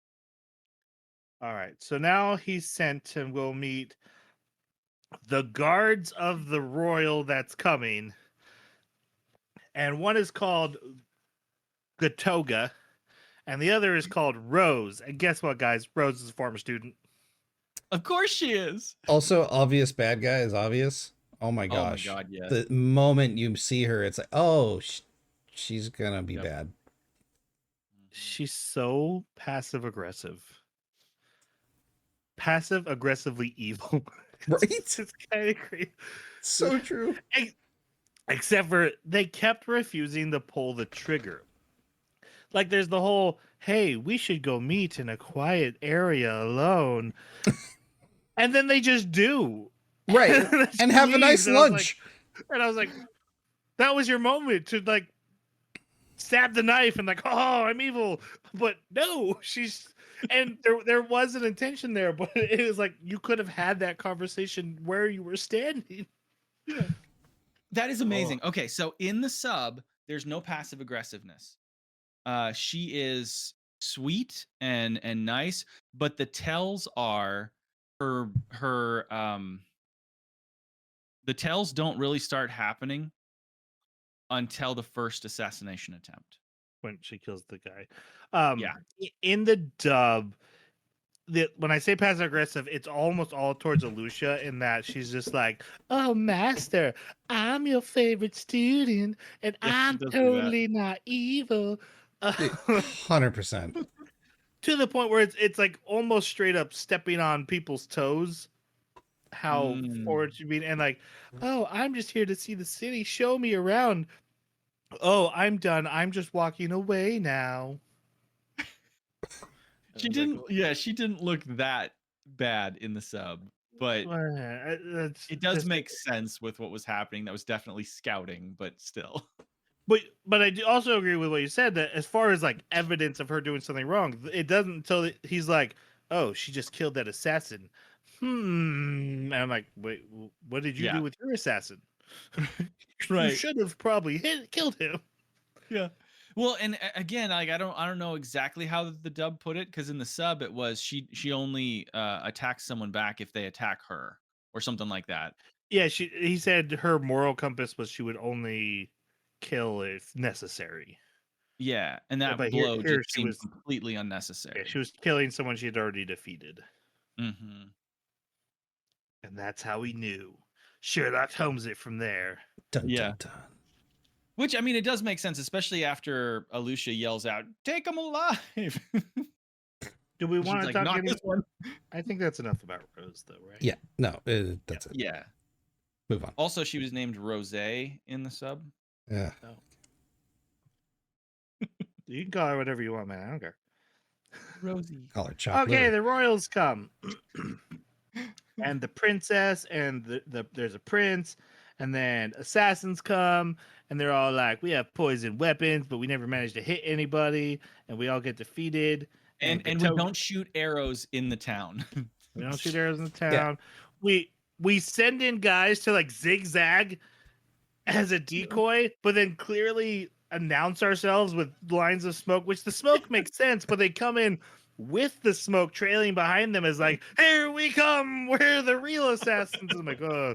all right. So now he's sent and will meet the guards of the royal that's coming, and one is called Gatoga, and the other is called Rose. And guess what, guys? Rose is a former student. Of course she is. Also, obvious bad guy is obvious. Oh my gosh. Oh my god, yeah. The moment you see her, it's like, oh, she's gonna be Yep. bad. She's so passive aggressive. Passive aggressively evil. Right? It's kind of crazy. So true. Except for they kept refusing to pull the trigger. Like there's the whole, hey, we should go meet in a quiet area alone. And then they just do. Right. And have a nice lunch. And I was like, that was your moment to like stab the knife and like, oh, I'm evil. But no, and there was an intention there, but it was like you could have had that conversation where you were standing. Yeah. That is amazing. Okay, so in the sub, there's no passive aggressiveness. She is sweet and nice, but the tells are her the tells don't really start happening until the first assassination attempt. When she kills the guy. Yeah. In the dub, when I say passive aggressive, it's almost all towards Alicia in that she's just like, "Oh, master, I'm your favorite student, and Yeah, she I'm does do that. totally not evil." 100%. To the point where it's like almost straight up stepping on people's toes. How forward she'd be, and like, "Oh, I'm just here to see the city. Show me around. Oh, I'm done. I'm just walking away now." She didn't. Yeah, she didn't look that bad in the sub, but it does make sense with what was happening. That was definitely scouting, but still. But I do also agree with what you said that as far as like evidence of her doing something wrong, it doesn't until he's like, "Oh, she just killed that assassin." And I'm like, "Wait, what did you do with your assassin?" Right. You should have probably killed him. Yeah. Well, and again, like I don't know exactly how the dub put it, because in the sub it was she only attacks someone back if they attack her or something like that. Yeah, he said her moral compass was she would only kill if necessary. Yeah, and that But blow here just seemed completely unnecessary. Yeah, she was killing someone she had already defeated. Mm-hmm. And that's how we knew. Sherlock Holmes it from there. Dun, Yeah. dun, dun. Which, I mean, it does make sense, especially after Alicia yells out, "Take him alive!" Do we She's want to like, talk "Not any? this one." I think that's enough about Rose, though, right? Yeah, no, that's it. Yeah. Move on. Also, she was named Rose in the sub. Yeah. You can call her whatever you want, man. I don't care. Rosie. Call her chocolate. Okay, the royals come. And the princess and there's a prince, and then assassins come, and they're all like, we have poison weapons, but we never managed to hit anybody, and we all get defeated. And we don't shoot arrows in the town. We don't shoot arrows in the Yeah. town. We send in guys to like zigzag as a decoy, but then clearly announce ourselves with lines of smoke, which the smoke makes sense, but they come in with the smoke trailing behind them as like, here we come, we're the real assassins. I'm like, oh,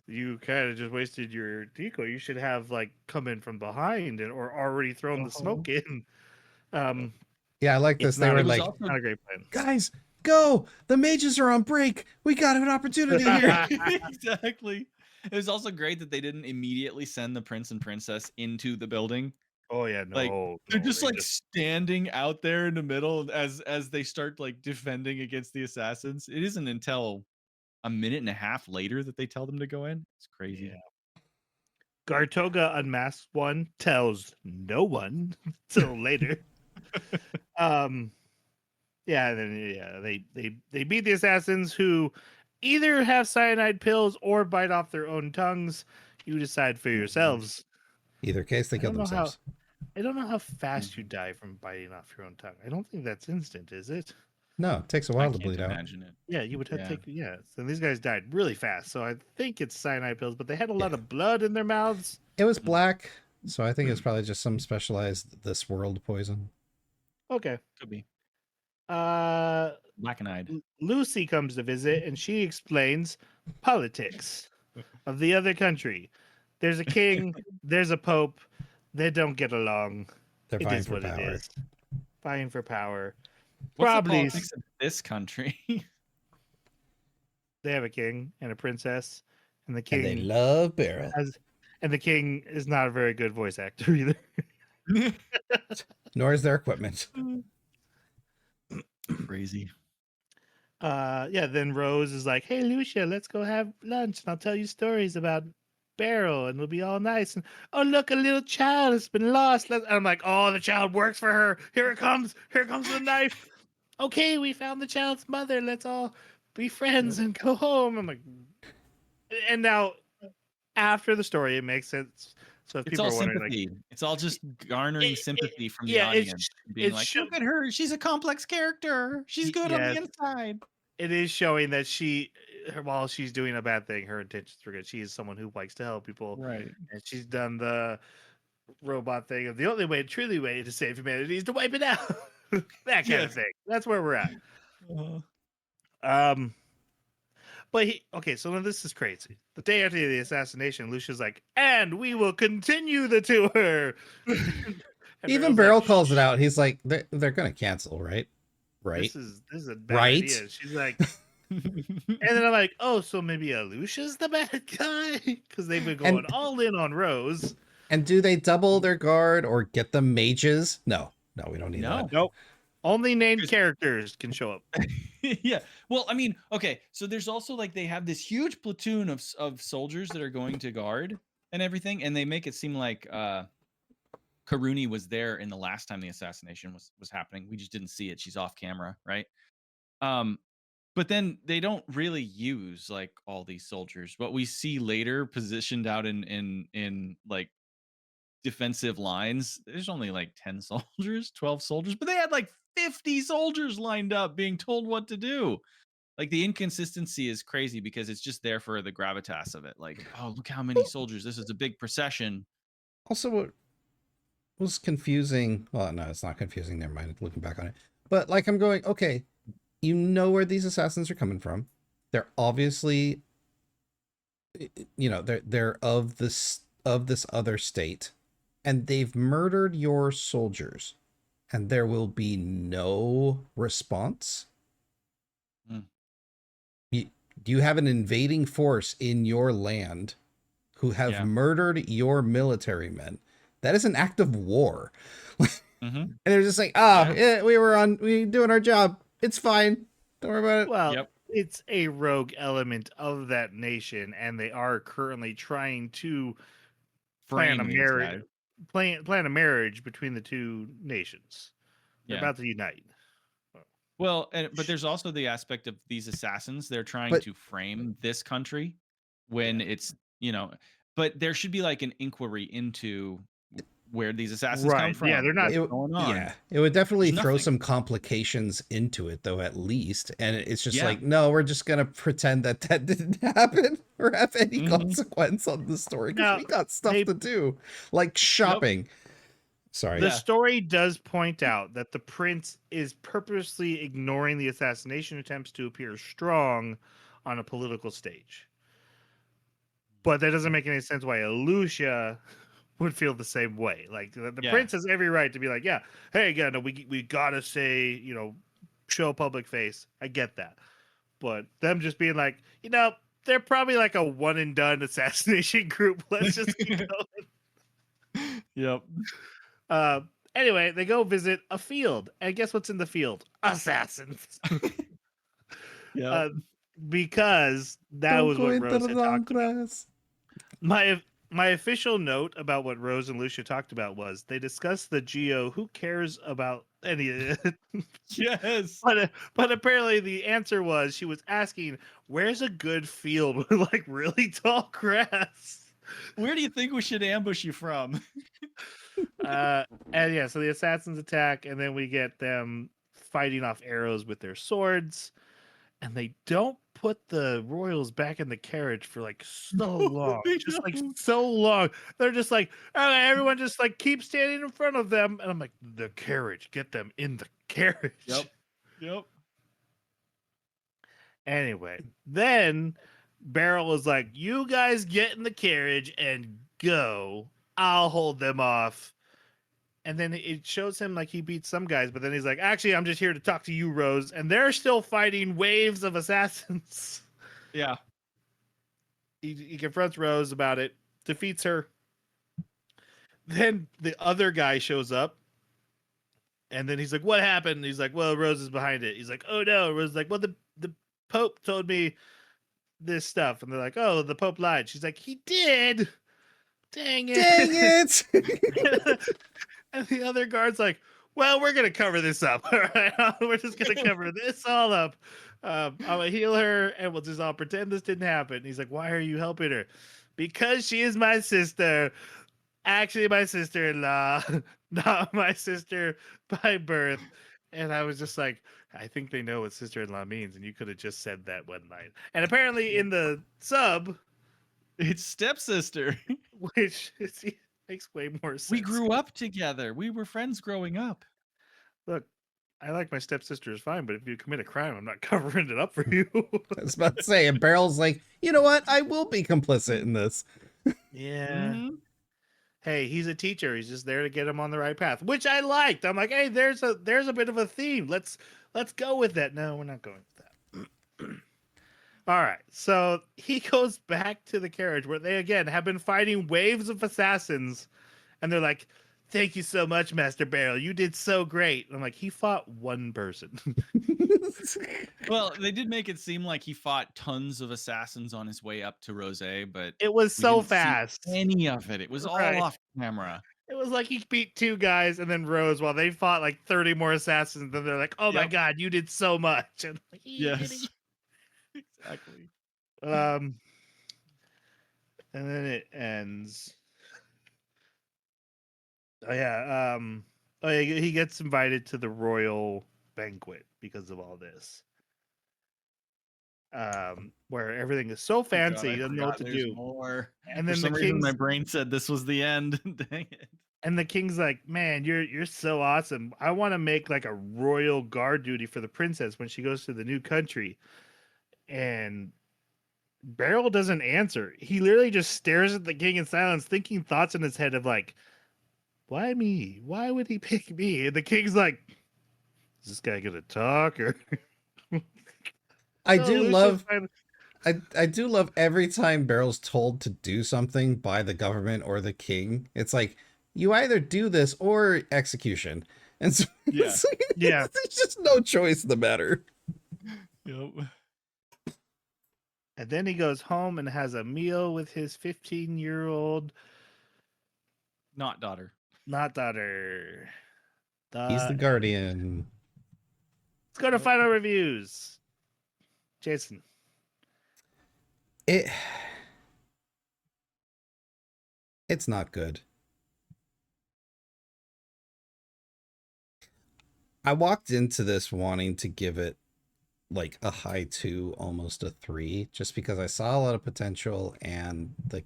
you kind of just wasted your decoy. You should have like come in from behind or already thrown the smoke in. Yeah, I like this. It's They not were a- like, not a great plan. guys, go! The mages are on break. We got an opportunity here. Exactly. It was also great that they didn't immediately send the prince and princess into the building. Oh yeah, no, Like, they're no, just they like standing out there in the middle as they start like defending against the assassins. It isn't until a minute and a half later that they tell them to go in. It's crazy. Yeah. Gartoga unmasked one, tells no one till later. They beat the assassins, who either have cyanide pills or bite off their own tongues. You decide for yourselves. Either case, they I kill don't know themselves. I don't know how fast you die from biting off your own tongue. I don't think that's instant, is it? No, it takes a I while to can't bleed out. imagine it. Yeah, you would have Yeah. to take. Yeah, so these guys died really fast. So I think it's cyanide pills, but they had a lot Yeah. of blood in their mouths. It was black, so I think it's probably just some specialized this world poison. Okay. Could be Black and eyed. Lucy comes to visit, and she explains politics of the other country. There's a king, there's a pope. They don't get along. They're It vying is for what power. it is. Vying for power. What's Probably the politics of this country? they have a king and a princess, and the And they king love barrel. and the king is not a very good voice actor either. Nor is their equipment. Crazy. Then Rose is like, hey Lucia, let's go have lunch and I'll tell you stories about Beryl and it'll be all nice. And oh look, a little child has been lost. And I'm like, oh, the child works for her. Here it comes. Here comes the knife. Okay, we found the child's mother. Let's all be friends and go home. I'm like, and now after the story, it makes sense. So if It's people all are wondering, like, sympathy. It's all just garnering It- sympathy from the yeah, it's- audience. Being it's like, sho- look at her. She's a complex character. She's good on Yes. the inside. it is showing that while she's doing a bad thing, her intentions were good. She is someone who likes to help people, Right. and she's done the robot thing of the only way, truly way to save humanity is to wipe it out. That kind of thing. That's where we're at. So now this is crazy. The day after the assassination, Lucia's like, and we will continue the tour. And Even Beryl's Beryl like, calls it out. He's like, they're going to cancel, right? Right. This is a bad Right? idea. She's like, and then I'm like, oh, so maybe Lucia's the bad guy? Because they've been going all in on Rose. And do they double their guard or get them mages? No, we don't need that. Nope. Only named characters can show up. Yeah. Well, I mean, okay. So there's also like they have this huge platoon of soldiers that are going to guard and everything, and they make it seem like Karuni was there in the last time the assassination was happening. We just didn't see it. She's off camera, right? But then they don't really use like all these soldiers. What we see later positioned out in like defensive lines, there's only like 10 soldiers, 12 soldiers, but they had like 50 soldiers lined up being told what to do. Like the inconsistency is crazy because it's just there for the gravitas of it. Like, oh, look how many soldiers. This is a big procession. Also, what was confusing, well, no, it's not confusing. Never mind. Looking back on it. But like, I'm going, okay, you know where these assassins are coming from. They're obviously, they're of this other state, and they've murdered your soldiers, and there will be no response. You have an invading force in your land who have Yeah. murdered your military men. That is an act of war. Mm-hmm. And they're just like, Yeah. yeah, we doing our job. It's fine. Don't worry about it. Well, Yep. it's a rogue element of that nation, and they are currently trying to plan a Frame these marriage guys. plan a marriage between the two nations. They're Yeah. about to unite. Well, but there's also the aspect of these assassins. They're trying But to frame this country when Yeah. it's, but there should be like an inquiry into where these assassins come Right. Yeah, from. they're not What's going on? it would definitely There's throw nothing. some complications into it, though, at least. And it's just Yeah. like, no, we're just gonna pretend that didn't happen or have any Mhm. consequence on the story because Now, we got stuff they to do, like shopping. Sorry. the Yeah. story does point out that the prince is purposely ignoring the assassination attempts to appear strong on a political stage. But that doesn't make any sense why Alucia would feel the same way. Like the Yeah. prince has every right to be like, yeah, hey, again, no, we gotta say, show public face. I get that, but them just being like, they're probably like a one and done assassination group. Let's just keep going. Yep. Uh, anyway, they go visit a field, and guess what's in the field? Assassins. Yep. Because that Don't was go what into Rose the had long talked about. grass. My official note about what Rose and Lucia talked about was they discussed the Geo. Who cares about any of it? Yes. But apparently the answer was she was asking, "Where's a good field with like really tall grass?" Where do you think we should ambush you from? And yeah, so the assassins attack, and then we get them fighting off arrows with their swords, and they don't put the royals back in the carriage for like so long, They just like don't. so long. They're just like, okay, everyone just like keep standing in front of them, and I'm like, the carriage, get them in the carriage. Yep. Yep. Anyway, then Beryl is like, you guys get in the carriage and go. I'll hold them off. And then it shows him like he beats some guys, but then he's like, actually, I'm just here to talk to you, Rose. And they're still fighting waves of assassins. Yeah. He confronts Rose about it, defeats her. Then the other guy shows up. And then he's like, what happened? And he's like, well, Rose is behind it. He's like, oh no. Rose is like, well, the Pope told me this stuff. And they're like, oh, the Pope lied. She's like, he did. Dang it. Dang it! And the other guard's like, well, we're going to cover this up. All right. We're just going to cover this all up. I'm going to heal her and we'll just all pretend this didn't happen. And he's like, why are you helping her? Because she is my sister. Actually, my sister-in-law, not my sister by birth. And I was just like, I think they know what sister-in-law means. And you could have just said that one line. And apparently in the sub, It's stepsister. which makes way more sense. We grew up together. We were friends growing up. Look, I like my stepsister is fine, but if you commit a crime, I'm not covering it up for you. I was about to say, and Beryl's like, you know what? I will be complicit in this. Yeah. Mhm. Hey, he's a teacher. He's just there to get him on the right path, which I liked. I'm like, hey, there's a bit of a theme. Let's go with that. No, we're not going with that. All right. So he goes back to the carriage where they again have been fighting waves of assassins, and they're like, thank you so much, Master Beryl. You did so great. And I'm like, he fought one person. Well, they did make it seem like he fought tons of assassins on his way up to Rose, but It was we so didn't see fast. any of it. It was all Right. off camera. It was like he beat two guys and then Rose while they fought like 30 more assassins. And then they're like, oh my Yep. God, you did so much. And I'm like, Yes. Exactly. and then it ends. Oh yeah. Oh yeah. He gets invited to the royal banquet because of all this. Where everything is so fancy, he doesn't know what to do. More. And For then some the reason, king's my brain said this was the end. Dang it. and the king's like, man, you're so awesome. I want to make like a royal guard duty for the princess when she goes to the new country. And Beryl doesn't answer. He literally just stares at the king in silence, thinking thoughts in his head of like, why me? Why would he pick me? And the king's like, is this guy gonna talk or I So do Lucia's love finally- I do love every time Barrel's told to do something by the government or the king. It's like you either do this or execution, and so Yeah. Yeah. there's just no choice in the matter. Yep. And then he goes home and has a meal with his 15-year-old Not daughter. not daughter. He's the guardian. Let's go to final reviews. Jason. It it's not good. I walked into this wanting to give it like a high 2, almost a 3, just because I saw a lot of potential, and the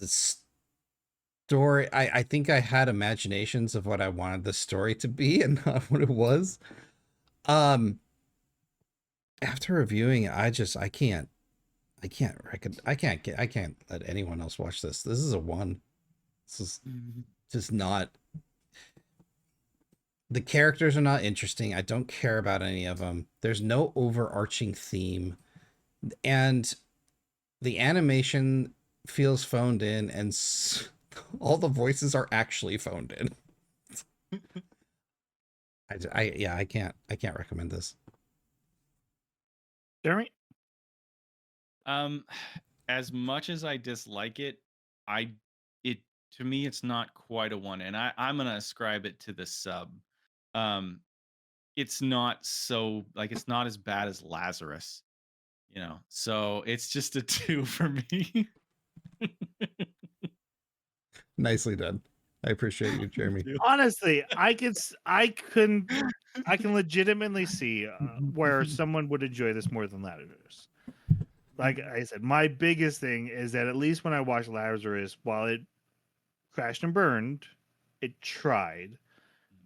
story, I think I had imaginations of what I wanted the story to be and not what it was. After reviewing it, I can't let anyone else watch this. This is a 1. This is just not. The characters are not interesting. I don't care about any of them. There's no overarching theme, and the animation feels phoned in, and all the voices are actually phoned in. I can't recommend this. Jeremy? As much as I dislike it, to me it's not quite a 1, and I'm gonna ascribe it to the sub. It's not so like it's not as bad as Lazarus, so it's just a 2 for me. Nicely done. I appreciate you, Jeremy. Honestly, I can legitimately see where someone would enjoy this more than Lazarus. Like I said, my biggest thing is that at least when I watched Lazarus, while it crashed and burned, it tried.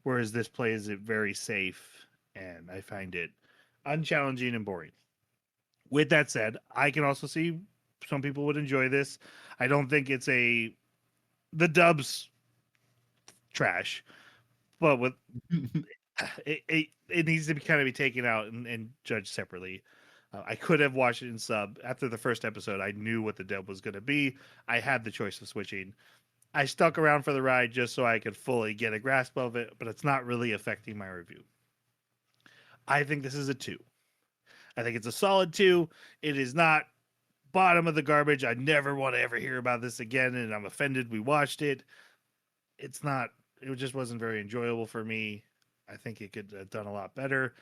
Whereas this plays it very safe, and I find it unchallenging and boring. With that said, I can also see some people would enjoy this. I don't think it's the dub's trash, but with it needs to be kind of be taken out and judged separately. I could have watched it in sub. After the first episode, I knew what the dub was going to be. I had the choice of switching. I stuck around for the ride just so I could fully get a grasp of it, but it's not really affecting my review. I think this is a 2. I think it's a solid 2. It is not bottom of the garbage. I never want to ever hear about this again, and I'm offended we watched it. It's not, it just wasn't very enjoyable for me. I think it could have done a lot better.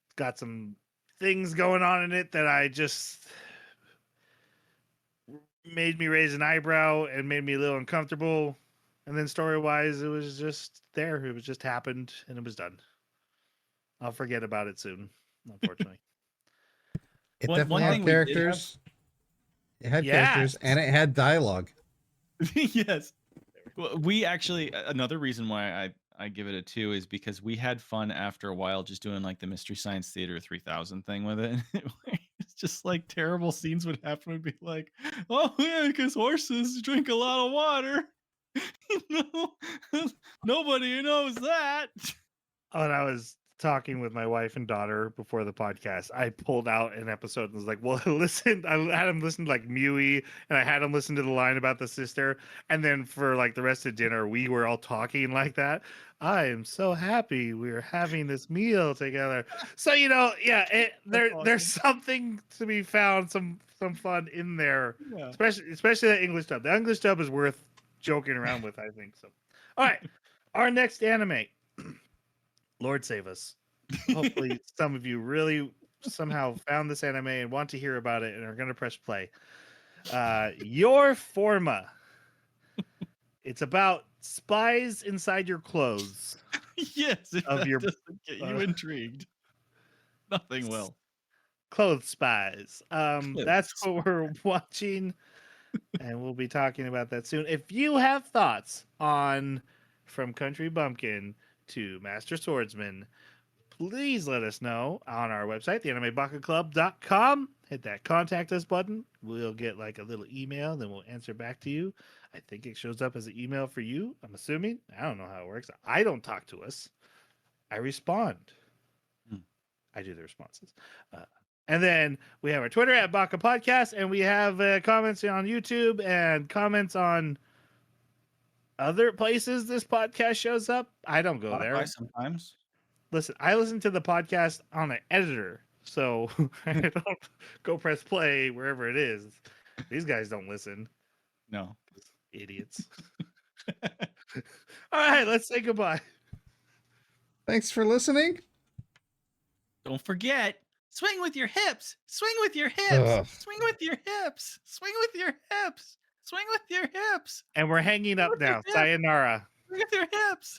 It's got some things going on in it that I just made me raise an eyebrow and made me a little uncomfortable. And then story wise, it was just there. It was just happened and it was done. I'll forget about it soon, unfortunately. It One definitely thing had we did have- characters. It had Yes. characters, and it had dialogue. Yes. Well, we actually another reason why I give it a 2 is because we had fun after a while just doing like the Mystery Science Theater 3000 thing with it. It's just like terrible scenes would happen and be like, oh yeah, because horses drink a lot of water. Nobody knows that. When I was talking with my wife and daughter before the podcast, I pulled out an episode and was like, well, listen, I had him listen to like Mewy and I had him listen to the line about the sister. And then for like the rest of dinner, we were all talking like that. I am so happy we're having this meal together. So, yeah, there's something to be found, some fun in there, Yeah. especially that English dub. The English dub is worth joking around with, I think. So, all right, our next anime. Lord save us. Hopefully, some of you really somehow found this anime and want to hear about it and are going to press play. Your Forma. It's about spies inside your clothes. Yes, if Of that your- doesn't get you intrigued, nothing will. Clothes spies. Clothes That's what we're watching, and we'll be talking about that soon. If you have thoughts on From Country Bumpkin to Master Swordsman, please let us know on our website, theanimebakaclub.com. Hit that contact us button. We'll get like a little email, then we'll answer back to you. I think it shows up as an email for you. I'm assuming. I don't know how it works. I don't talk to us. I respond. Hmm. I do the responses. And then we have our Twitter at Baka Podcast, and we have comments on YouTube and comments on other places this podcast shows up. I don't go there. Spotify sometimes. Listen, I listen to the podcast on an editor, so I don't go press play wherever it is. These guys don't listen. No. Idiots. All right, let's say goodbye. Thanks for listening. Don't forget, swing with your hips. Swing with your hips. Ugh. Swing with your hips. Swing with your hips. Swing with your hips. And we're hanging up Look at now. that. Sayonara. Swing with your hips.